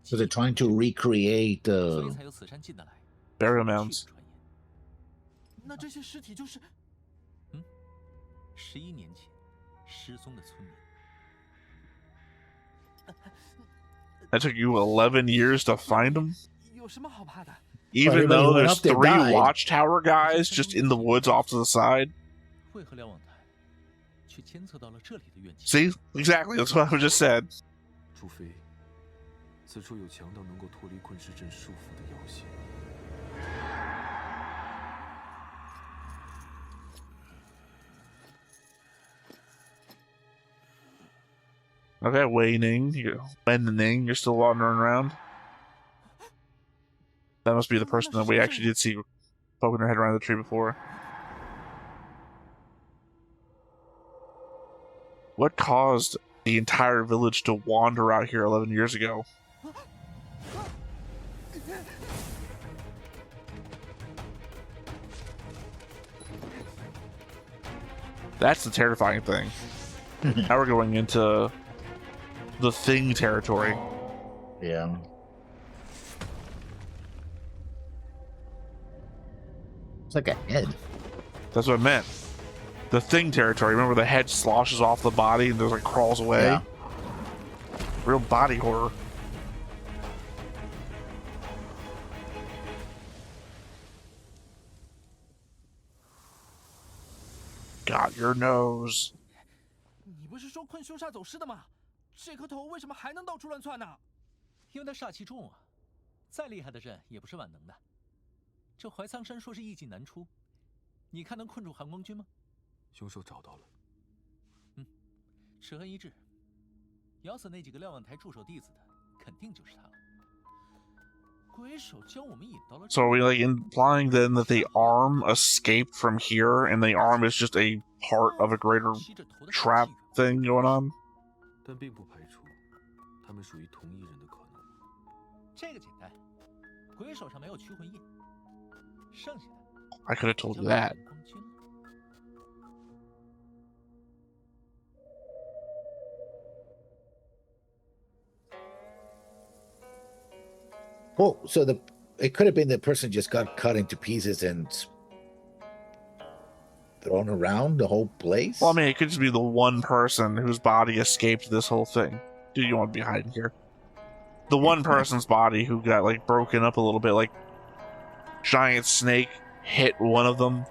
So they're trying to recreate 所以 the 才有此山进得来 burial 去 mounds. 的传言。那这些尸体就是11年前失踪的村民。 That took you 11 years to find them? 有什么好怕的？ Even everybody though who went there's up there 3 died. watchtower guys just in the woods off to the side? 为何瞭望台却监测到了这里的怨气？ See? Exactly, that's what I just said. 除非此处有强到能够脱离困尸阵束缚的妖邪。 Okay, Wei-Ning, you're still wandering around. That must be the person that we actually did see poking her head around the tree before. What caused the entire village to wander out here 11 years ago? That's the terrifying thing. Now we're going into the thing territory. yeah. It's like a head. That's what I meant. The thing territory. Remember the head sloshes off the body and there's like crawls away? Yeah. Real body horror. Got your nose. 你不是说困凶煞走失的吗？这颗头为什么还能到处乱窜呢？因为他煞气重啊，再厉害的阵也不是万能的。这怀苍山说是易进难出，你看能困住寒光君吗？凶手找到了。齿痕一致，咬死那几个瞭望台驻守弟子的，肯定就是他了。鬼手将我们引到了。 So are we like implying then that the arm escaped from here and the arm is just a part of a greater trap thing going on? 但并不排除他们属于同一人的可能。这个简单，鬼手上没有驱魂印，剩下的 I could have told you that. Oh, so it could have been the person just got cut into pieces and thrown around the whole place. Well, I mean, it could just be the one person whose body escaped this whole thing. Dude, you want to be hiding here. The one person's body who got, like, broken up a little bit, like, giant snake hit one of them,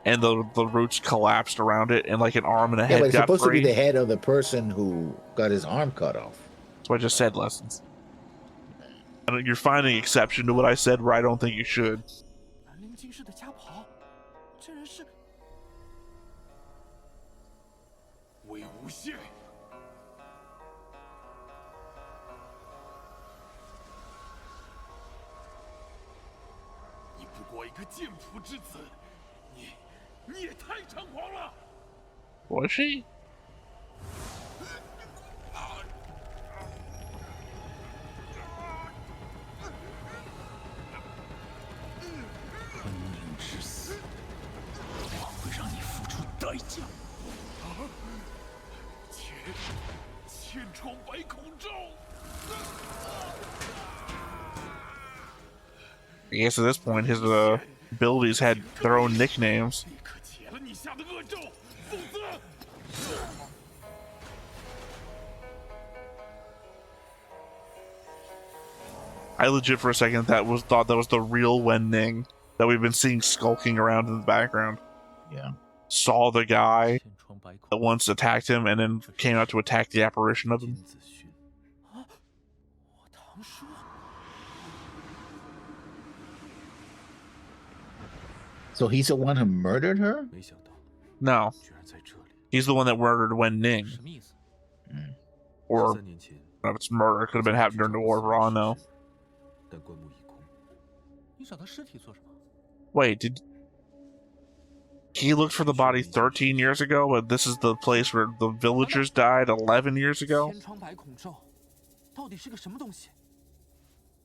and the roots collapsed around it, and, like, an arm and a head but it's got supposed free. to be the head of the person who got his arm cut off. That's what I just said, Lessons. You're finding exception to what I said where I don't think you should. 南陵金氏的家袍，这人是魏无羡。你不过一个贱仆之子，你也太猖狂了！ Was she? 昆凌之死，我会让你付出代价。千疮百孔罩。 I guess at this point his abilities had their own nicknames. 立刻解了你下的恶咒，否则。 I legit for a second thought that was the real Wen Ning that we've been seeing skulking around in the background. Yeah. Saw the guy that once attacked him and then came out to attack the apparition of him. 金子勋，我堂叔。 So he's the one who murdered her? 没想到 No, 居然在这里。 he's the one that murdered Wen Ning. 什么意思？ Or 13年前， I don't know if it's murder. It could have been happened during the War of Ra, no. 但棺木已空。你找他尸体做什么？ Wait, did he looked for the body 13 years ago, but this is the place where the villagers died 11 years ago? 千疮百孔罩，到底是个什么东西？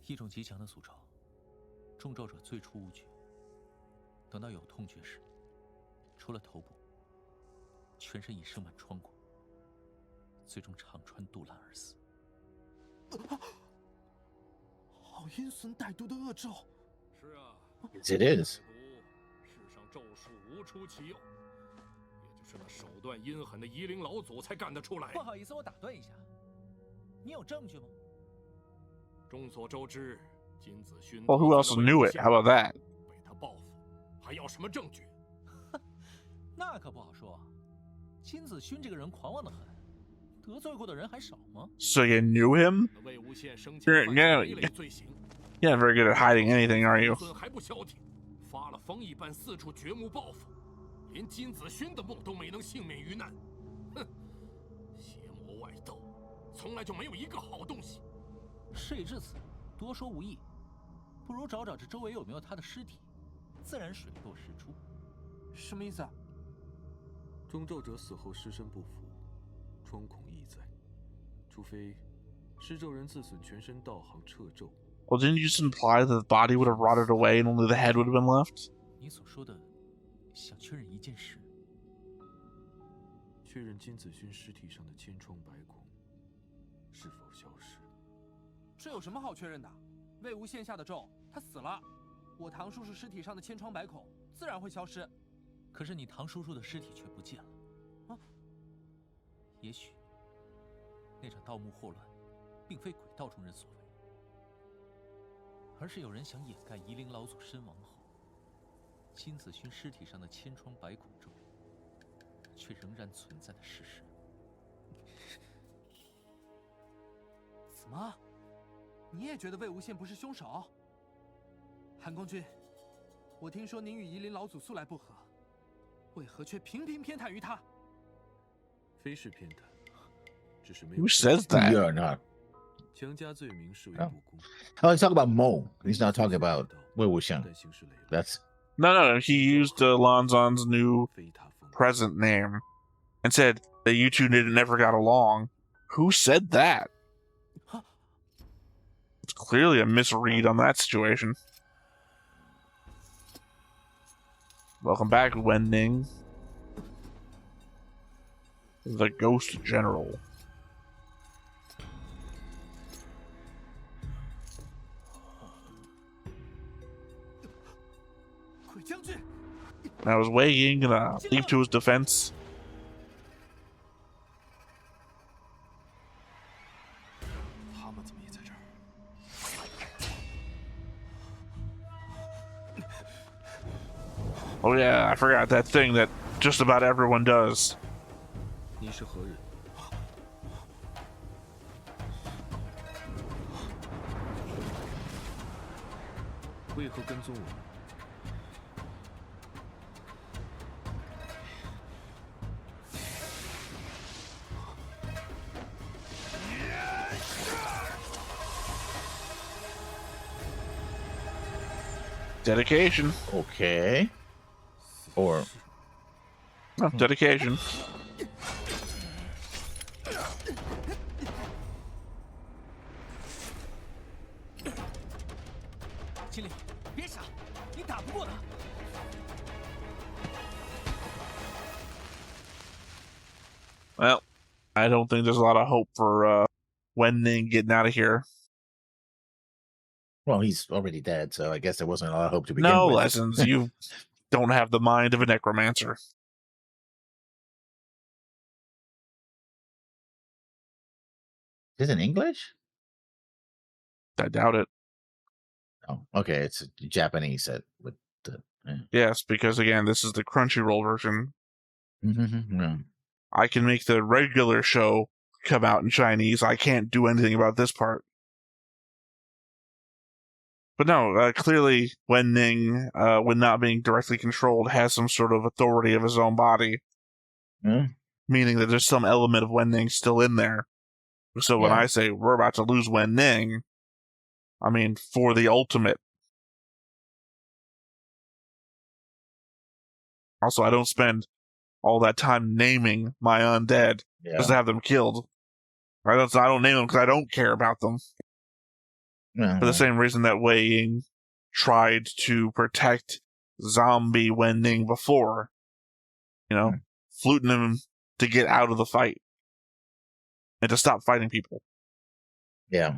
一种极强的诅咒，中招者最初无觉，等到有痛觉时，除了头部，全身已生满疮孔，最终肠穿肚烂而死。好阴损歹毒的恶咒。是啊 It is. 世上咒术无出其右，也就是那手段阴狠的夷陵老祖才干得出来。不好意思，我打断一下，你有证据吗？众所周知，金子勋。Well, who else knew it? How about that? 被他报复，还要什么证据？那可不好说。金子勋这个人狂妄的很，得罪过的人还少吗 So you knew him? 魏无羡生前 You're 犯 not 累累罪行， you're not very good at hiding anything, are you? 孙还不消停，发了疯一般四处掘墓报复，连金子勋的墓都没能幸免于难。哼，邪魔外道，从来就没有一个好东西。事已至此，多说无益，不如找找这周围有没有他的尸体，自然水落石出。什么意思啊？中咒者死后尸身不腐，疮孔亦在，除非施咒人自损全身道行撤咒。Well, didn't you just imply that the body would have rotted away and only the head would have been left? 你所说的，想确认一件事，确认金子勋尸体上的千疮百孔是否消失。这有什么好确认的？魏无羡下的咒，他死了，我唐叔叔尸体上的千疮百孔自然会消失。可是你唐叔叔的尸体却不见了。啊？也许那场盗墓祸乱，并非鬼道中人所为，而是有人想掩盖夷陵老祖身亡后，金子勋尸体上的千疮百孔咒，却仍然存在的事实。怎么？你也觉得魏无羡不是凶手？韩公君，我听说您与夷陵老祖素来不和，为何却频频偏袒于他？非是偏袒，只是没有。 Who says that? You're not. 强加罪名视为不公。Oh, he's talking about Mo. He's not talking about Wei Wuxian. That's No. He used Lanzan's new present name and said that you two never got along. Who said that? It's clearly a misread on that situation. Welcome back, Wenning. The Ghost General. Now, is Wei Ying gonna leap to his defense? Oh yeah, I forgot that thing that just about everyone does. 你是何人？为何跟踪我？ Dedication. okay. Or Oh, dedication. 经理，别傻，你打不过他。Well, I don't think there's a lot of hope for Wenning getting out of here. well, he's already dead, so I guess there wasn't a lot of hope to begin No with. lessons. You don't have the mind of a necromancer. Is it in English? I doubt it. Oh, okay. It's Japanese set with the. Yes, because again, this is the Crunchyroll version. Yeah. I can make the regular show come out in Chinese. I can't do anything about this part. But no, clearly Wenning, when not being directly controlled, has some sort of authority of his own body. Yeah. Meaning that there's some element of Wenning still in there. So when I say we're about to lose Wenning, I mean for the ultimate. Also, I don't spend all that time naming my undead just to have them killed. I don't name them because I don't care about them. Yeah. For the same reason that Wei Ying tried to protect zombie Wen Ning before, fluting him to get out of the fight and to stop fighting people. Yeah.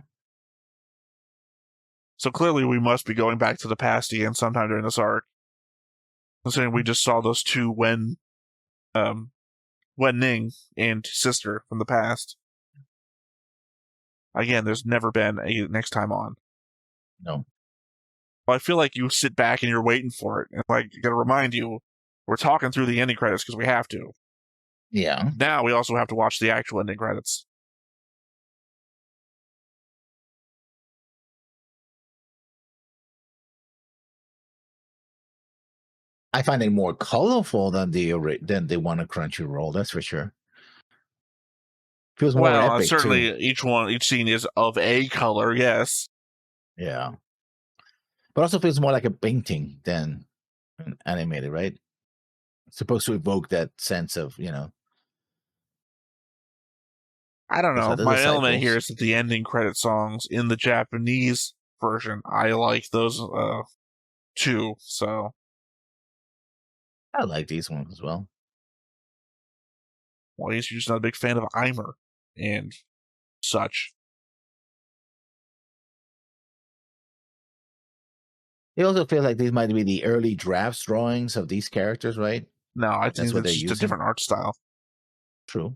So clearly we must be going back to the past again sometime during this arc. Considering we just saw those two Wen Ning and sister from the past. Again, there's never been a next time on. No. Well, I feel like you sit back and you're waiting for it. And I gotta remind you, we're talking through the ending credits because we have to. Yeah. Now we also have to watch the actual ending credits. I find it more colorful than the one on Crunchyroll. That's for sure. Feels more epic certainly too. each scene is of a color. Yes. Yeah. But also feels more like a painting than animated, right? It's supposed to evoke that sense of, I don't know. My element here is that the ending credit songs in the Japanese version, I like those too. So I like these ones as well. Well, I guess you're just not a big fan of Eimer and such. It also feels like these might be the early drafts drawings of these characters, right? No, I think it's just a different art style. True.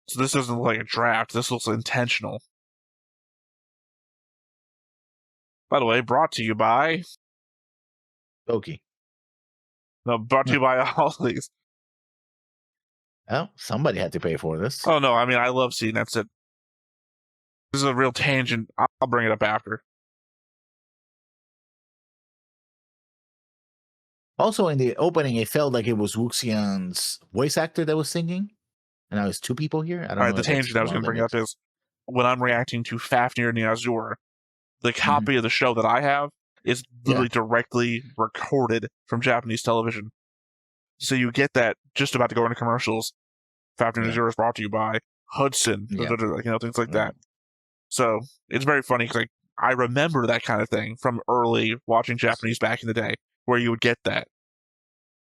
So this isn't like a draft. This looks intentional. By the way, brought to you by Doki. No, brought to you by all these. Well, somebody had to pay for this. Oh no, I mean I love seeing that's it. This is a real tangent. I'll bring it up after. Also, in the opening, it felt like it was Wuxian's voice actor that was singing, and I was two people here. I don't know. All right, the tangent I was going to bring up is when I'm reacting to Fafnir and Azure, the copy of the show that I have is literally directly recorded from Japanese television. So you get that just about to go into commercials. Fafnir and Azure is brought to you by Hudson, things like that. So it's very funny because I remember that kind of thing from early watching Japanese back in the day, where you would get that.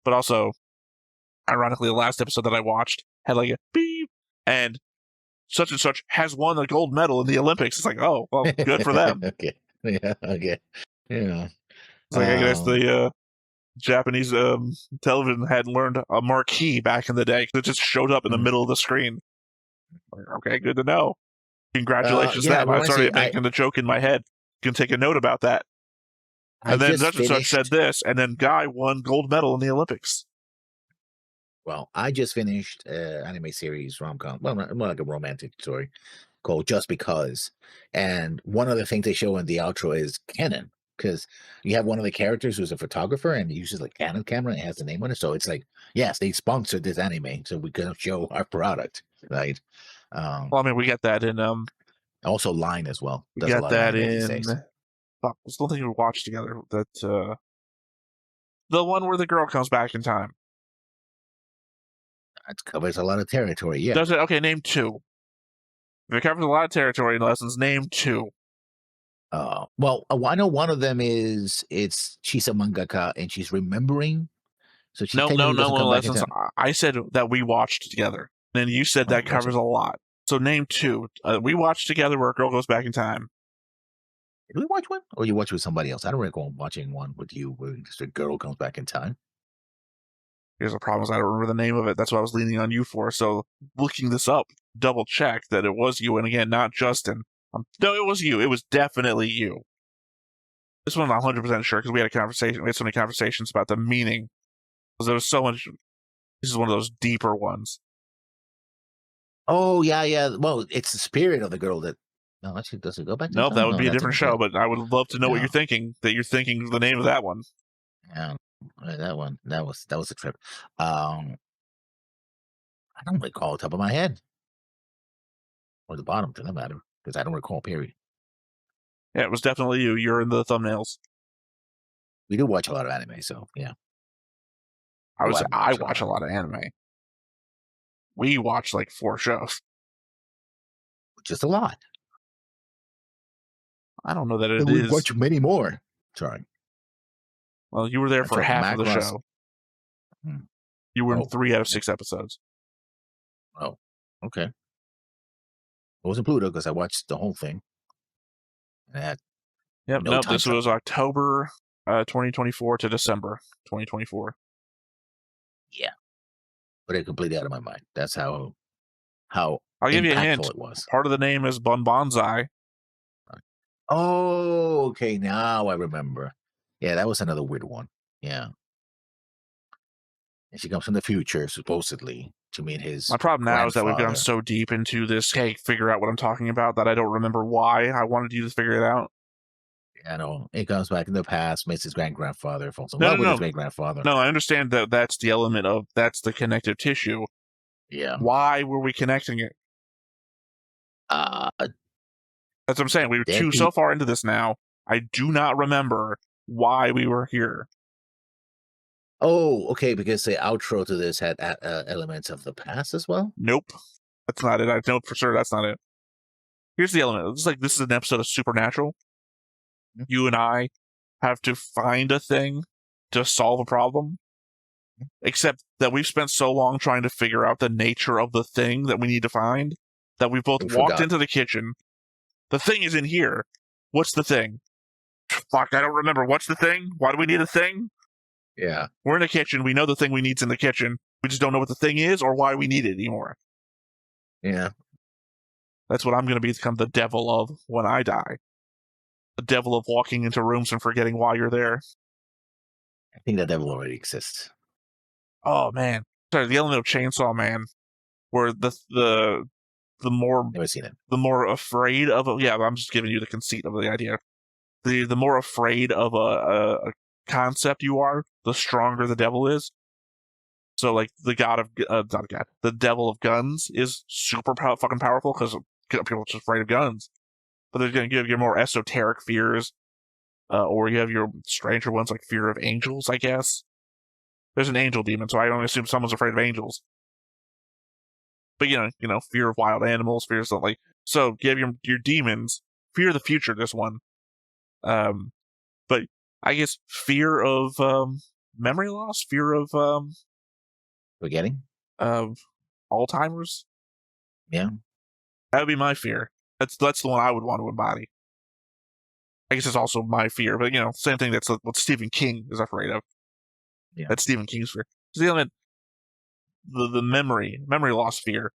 But also, ironically, the last episode that I watched had like a beep, and such has won a gold medal in the Olympics. It's like, oh, well, good for them. Okay. Yeah. Okay. Yeah. It's like I guess the Japanese television had learned a marquee back in the day because it just showed up in the middle of the screen. Like, okay, good to know. Congratulations, them. I started making the joke in my head. You can take a note about that. And then such and such said this, and then Guy won gold medal in the Olympics. Well, I just finished an anime series rom-com, well, more like a romantic story called Just Because. And one of the things they show in the outro is Canon, because you have one of the characters who's a photographer and he uses a Canon camera and has the name on it. So it's like, yes, they sponsored this anime, so we can show our product, right? Well, I mean, we get that in also Line as well. We got that in. What's the thing we watched together? That the one where the girl comes back in time. That covers a lot of territory. Yeah. Does it? Okay, name two. If it covers a lot of territory in lessons, name two. Well, I know one of them is she's a mangaka and she's remembering. So she no lessons. I said that we watched together, and then you said that covers a lot. So name two. We watched together where a girl goes back in time. Did we watch one, or you watched with somebody else? I don't recall watching one with you where just a girl comes back in time. Here's the problem: is I don't remember the name of it. That's what I was leaning on you for. So looking this up, double check that it was you, and again, not Justin. No, it was you. It was definitely you. This one I'm 100% sure because we had a conversation. We had so many conversations about the meaning. Because there was so much. This is one of those deeper ones. Oh yeah. Well, it's the spirit of the girl that. No, actually, does it go back? Nope, that would be a different show. But I would love to know what you're thinking. That you're thinking the name of that one. Yeah, that one. That was a trip. I don't recall the top of my head or the bottom. Doesn't matter because I don't recall. Period. Yeah, it was definitely you. You're in the thumbnails. We do watch a lot of anime, so yeah. I watch a lot of anime. We watch like 4 shows. Just a lot. I don't know that it And we've is. watched many more. Sorry. Well, you were there I'm for talking half of the Macross. show. Hmm. You were in Oh. 3 out of 6 episodes. Oh, okay. It wasn't Pluto because I watched the whole thing. And I had Yep. no Nope. time This was travel. October 2024 to December 2024. Yeah. But it completely out of my mind. That's how I'll give you a hint. impactful it was. Part of the name is Bun Bonsai. Oh, okay. Now I remember. Yeah, that was another weird one. Yeah. And she comes from the future, supposedly, to meet his My problem now is that we've gone grandfather. so deep into this, hey, figure out what I'm talking about, that I don't remember why I wanted you to figure it out. You know, he comes back in the past, meets his grandfather, falls in No, love no, with no. his great-grandfather. No, I understand that that's the element of, that's the connective tissue. Yeah. Why were we connecting it? That's what I'm saying. We were so far into this now. I do not remember why we were here. Oh, okay, because the outro to this had elements of the past as well? Nope. That's not it. I know for sure that's not it. Here's the element. It's like this is an episode of Supernatural. Mm-hmm. You and I have to find a thing to solve a problem. Except that we've spent so long trying to figure out the nature of the thing that we need to find that we both walked into the kitchen. The thing is in here. What's the thing? Fuck, I don't remember. What's the thing? Why do we need a thing? Yeah. We're in the kitchen. We know the thing we need's in the kitchen. We just don't know what the thing is or why we need it anymore. Yeah. That's what I'm going to become the devil of when I die. The devil of walking into rooms and forgetting why you're there. I think that devil already exists. Oh, man. Sorry, the element of Chainsaw Man, where the more... Never seen it. The more afraid of a... Yeah, I'm just giving you the conceit of the idea. The more afraid of a concept you are, the stronger the devil is. So, like, the the devil of guns is super fucking powerful because people are just afraid of guns. But they're going to give you more esoteric fears, or you have your stranger ones like fear of angels, I guess. There's an angel demon, so I only assume someone's afraid of angels. But you know, fear of wild animals, fear of something. So you have your demons, fear of the future. This one, but I guess fear of memory loss, fear of forgetting, Alzheimer's. Yeah, that would be my fear. That's the one I would want to embody. I guess it's also my fear, but you know, same thing. That's what Stephen King is afraid of. Yeah, that's Stephen King's fear. So the element, the memory loss fear.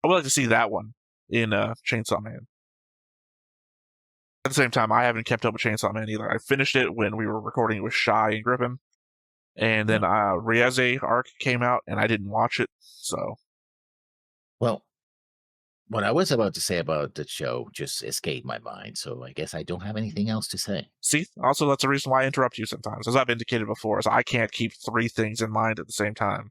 I would like to see that one in Chainsaw Man. At the same time, I haven't kept up with Chainsaw Man either. I finished it when we were recording it with Shy and Griffin, and then Rieze arc came out, and I didn't watch it. So, well, what I was about to say about the show just escaped my mind, so I guess I don't have anything else to say. See, also that's the reason why I interrupt you sometimes, as I've indicated before, is I can't keep 3 things in mind at the same time.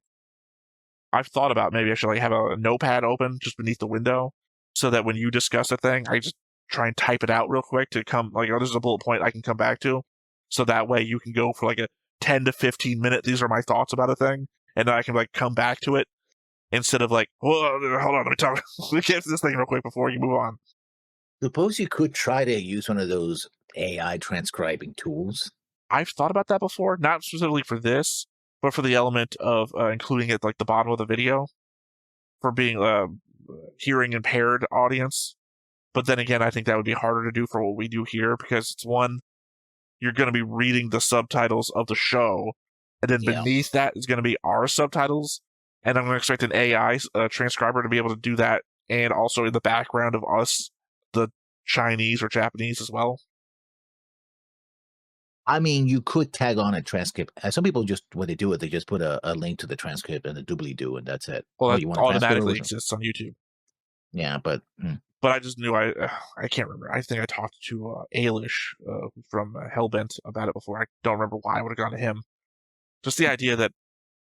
I've thought about maybe I should have a notepad open just beneath the window, so that when you discuss a thing, I just try and type it out real quick to come, like, oh, this is a bullet point I can come back to, so that way you can go for like a 10 to 15 minute, these are my thoughts about a thing, and then I can like come back to it, instead of like, hold on, let me talk, let me get to this thing real quick before you move on. Suppose you could try to use one of those AI transcribing tools. I've thought about that before, not specifically for this, but for the element of including it like the bottom of the video for being hearing impaired audience. But then again, I think that would be harder to do for what we do here, because it's one, you're going to be reading the subtitles of the show, and then beneath that is going to be our subtitles, and I'm going to expect an AI transcriber to be able to do that, and also in the background of us, the Chinese or Japanese as well. I mean, you could tag on a transcript. Some people just, when they do it, they just put a link to the transcript and a doobly-doo, and that's it. Well, that you want automatically exists on YouTube. Yeah, but... But I just knew I can't remember. I think I talked to Ailish from Hellbent about it before. I don't remember why I would have gone to him. Just the idea that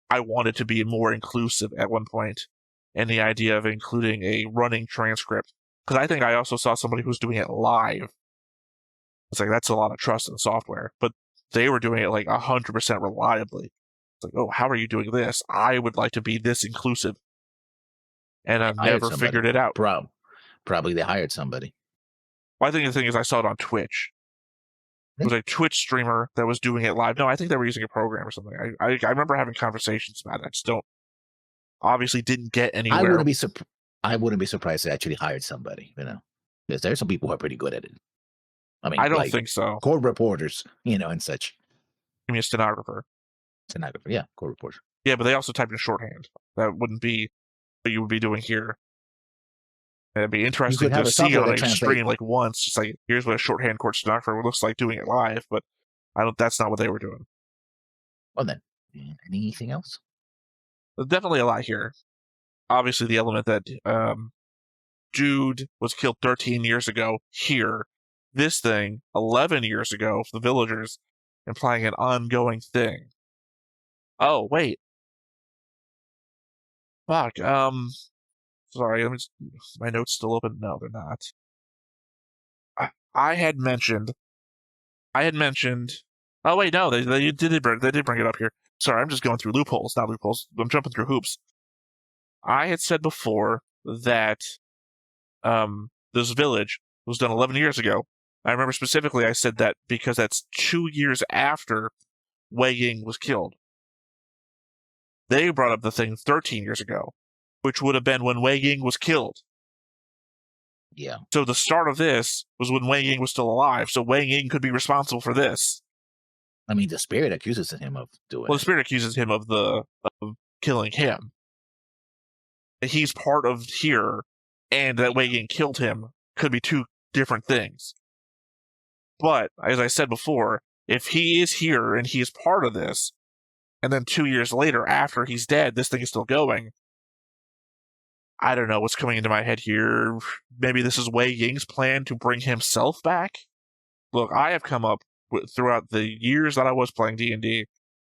I wanted to be more inclusive at one point, and the idea of including a running transcript. Because I think I also saw somebody who's doing it live. It's like, that's a lot of trust in software. But they were doing it like 100% reliably. It's like, oh, how are you doing this? I would like to be this inclusive. And I've never figured it out. Probably they hired somebody. Well, I think the thing is, I saw it on Twitch. It was a Twitch streamer that was doing it live. No, I think they were using a program or something. I remember having conversations about it. I just don't. Obviously, didn't get anywhere. I wouldn't be surprised they actually hired somebody. Because there's some people who are pretty good at it. I mean, I don't think so. Court reporters, and such. Give me a stenographer. Stenographer, yeah, court reporter. Yeah, but they also type in shorthand. That wouldn't be what you would be doing here. It'd be interesting to see on a stream like once, just like here's what a shorthand court stenographer looks like doing it live, but that's not what they were doing. Well then, anything else? There's definitely a lot here. Obviously, the element that dude was killed 13 years ago here. This thing 11 years ago for the villagers, implying an ongoing thing. Oh wait, fuck. Sorry, my notes still open? No, they're not. I had mentioned. Oh wait, no, they did bring it up here. Sorry, I'm just going through loopholes, not loopholes. I'm jumping through hoops. I had said before that this village was done 11 years ago. I remember specifically I said that because that's 2 years after Wei Ying was killed. They brought up the thing 13 years ago, which would have been when Wei Ying was killed. Yeah. So the start of this was when Wei Ying was still alive, so Wei Ying could be responsible for this. I mean, the spirit accuses him of doing it. Well, the spirit accuses him of killing him. He's part of here, and that Wei Ying killed him could be two different things. But, as I said before, if he is here and he is part of this, and then 2 years later, after he's dead, this thing is still going, I don't know what's coming into my head here. Maybe this is Wei Ying's plan to bring himself back? Look, I have come up with, throughout the years that I was playing D&D,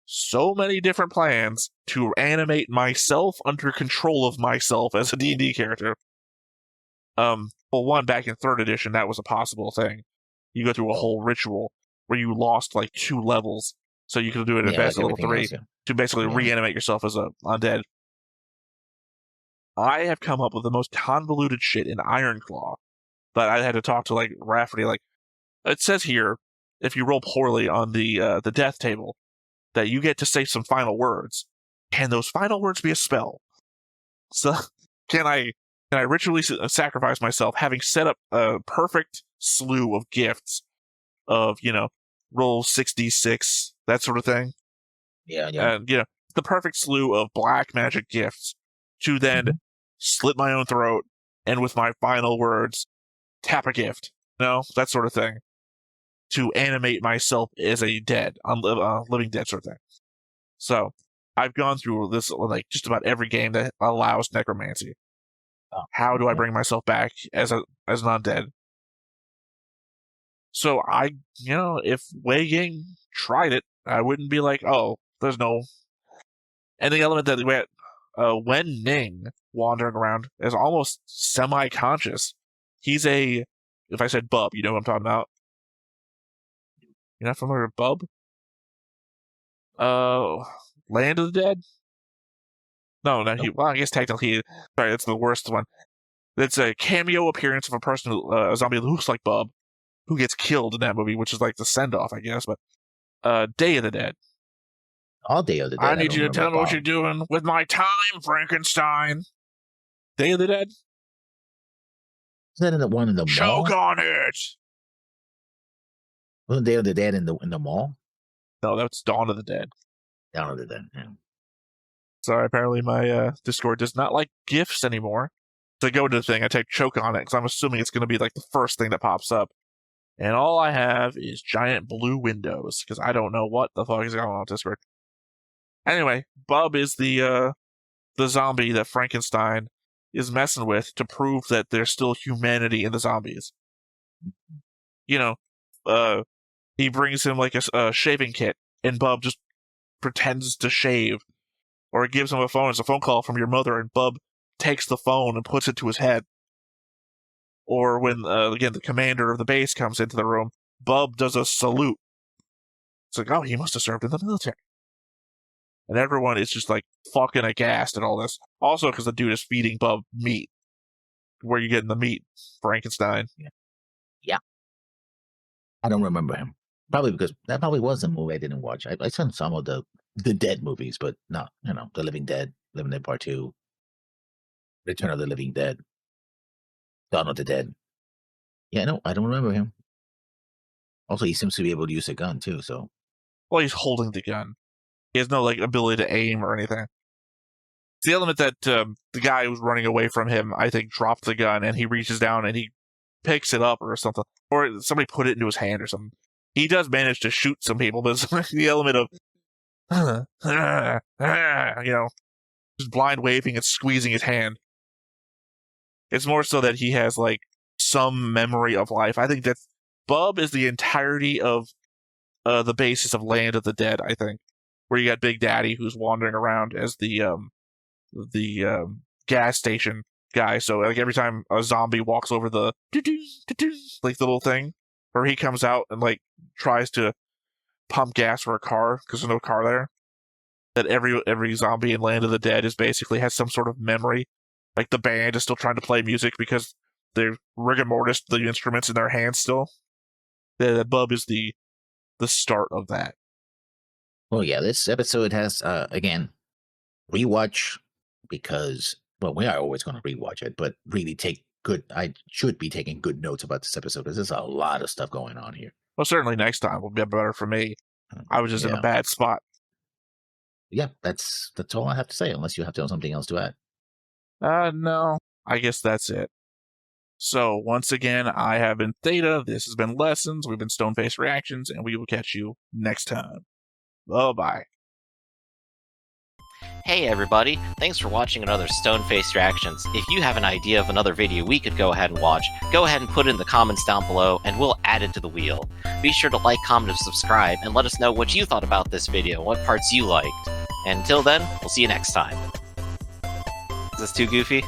so many different plans to animate myself under control of myself as a D&D character. Well, one, back in 3rd edition, that was a possible thing. You go through a whole ritual where you lost like 2 levels, so you could do it at best at level 3 to basically reanimate yourself as a undead. I have come up with the most convoluted shit in Ironclaw that I had to talk to like Rafferty. Like it says here, if you roll poorly on the death table, that you get to say some final words. Can those final words be a spell? So can I ritually sacrifice myself, having set up a perfect slew of gifts of, roll 6d6, that sort of thing? Yeah. And, the perfect slew of black magic gifts to then slit my own throat and with my final words, tap a gift. That sort of thing. To animate myself as a dead, living dead sort of thing. So, I've gone through this, like, just about every game that allows necromancy. How do I bring myself back as an undead? So if Wei Ying tried it, I wouldn't be like, oh, there's no... And the element that we had, Wen Ning wandering around is almost semi-conscious. He's if I said bub, you know what I'm talking about? You're not familiar with bub? Land of the Dead? No, I guess technically, sorry, that's the worst one. It's a cameo appearance of a person, a zombie who looks like Bub, who gets killed in that movie, which is like the send-off, I guess, but Day of the Dead. All Day of the Dead. I need you to tell me what you're doing with my time, Frankenstein. Day of the Dead? Is that in the one in the mall? Choke on it! Wasn't Day of the Dead in the mall? No, that's Dawn of the Dead. Dawn of the Dead, yeah. Sorry, apparently my Discord does not like GIFs anymore. To go to the thing, I take choke on it, because I'm assuming it's going to be like the first thing that pops up. And all I have is giant blue windows, because I don't know what the fuck is going on with Discord. Anyway, Bub is the zombie that Frankenstein is messing with to prove that there's still humanity in the zombies. He brings him like a shaving kit, and Bub just pretends to shave. Or it gives him a phone. It's a phone call from your mother, and Bub takes the phone and puts it to his head. Or when, again, the commander of the base comes into the room, Bub does a salute. It's like, oh, he must have served in the military. And everyone is just, like, fucking aghast at all this. Also, because the dude is feeding Bub meat. Where you getting the meat, Frankenstein? Yeah. I don't remember him. Probably because that probably was a movie I didn't watch. I saw some of the Dead movies, but not, The Living Dead, Living Dead Part 2, Return of the Living Dead, Dawn of the Dead. Yeah, no, I don't remember him. Also, he seems to be able to use a gun too, so. Well, he's holding the gun. He has no like ability to aim or anything. It's the element that the guy who's running away from him, I think, dropped the gun and he reaches down and he picks it up or something. Or somebody put it into his hand or something. He does manage to shoot some people, but it's the element of, just blind waving and squeezing his hand. It's more so that he has like some memory of life. I think that Bub is the entirety of the basis of Land of the Dead, I think. Where you got Big Daddy who's wandering around as the gas station guy. So like every time a zombie walks over the like the little thing, or he comes out and like tries to pump gas for a car because there's no car there, that every zombie in Land of the Dead is basically has some sort of memory. Like the band is still trying to play music because they're rigor mortis the instruments in their hands still. The Bub is the start of that. Well, yeah, this episode has again rewatch because we are always going to rewatch it, but really I should be taking good notes about this episode because there's a lot of stuff going on here. Well, certainly next time will be better for me. I was just in a bad spot. Yeah, that's all I have to say, unless you have something else to add. No, I guess that's it. So, once again, I have been Theta, this has been Lessons, we've been Stoneface Reactions, and we will catch you next time. Bye-bye. Hey everybody, thanks for watching another Stoneface Reactions. If you have an idea of another video we could go ahead and watch, go ahead and put it in the comments down below, and we'll add it to the wheel. Be sure to like, comment, and subscribe, and let us know what you thought about this video, what parts you liked. And until then, we'll see you next time. Is this too goofy?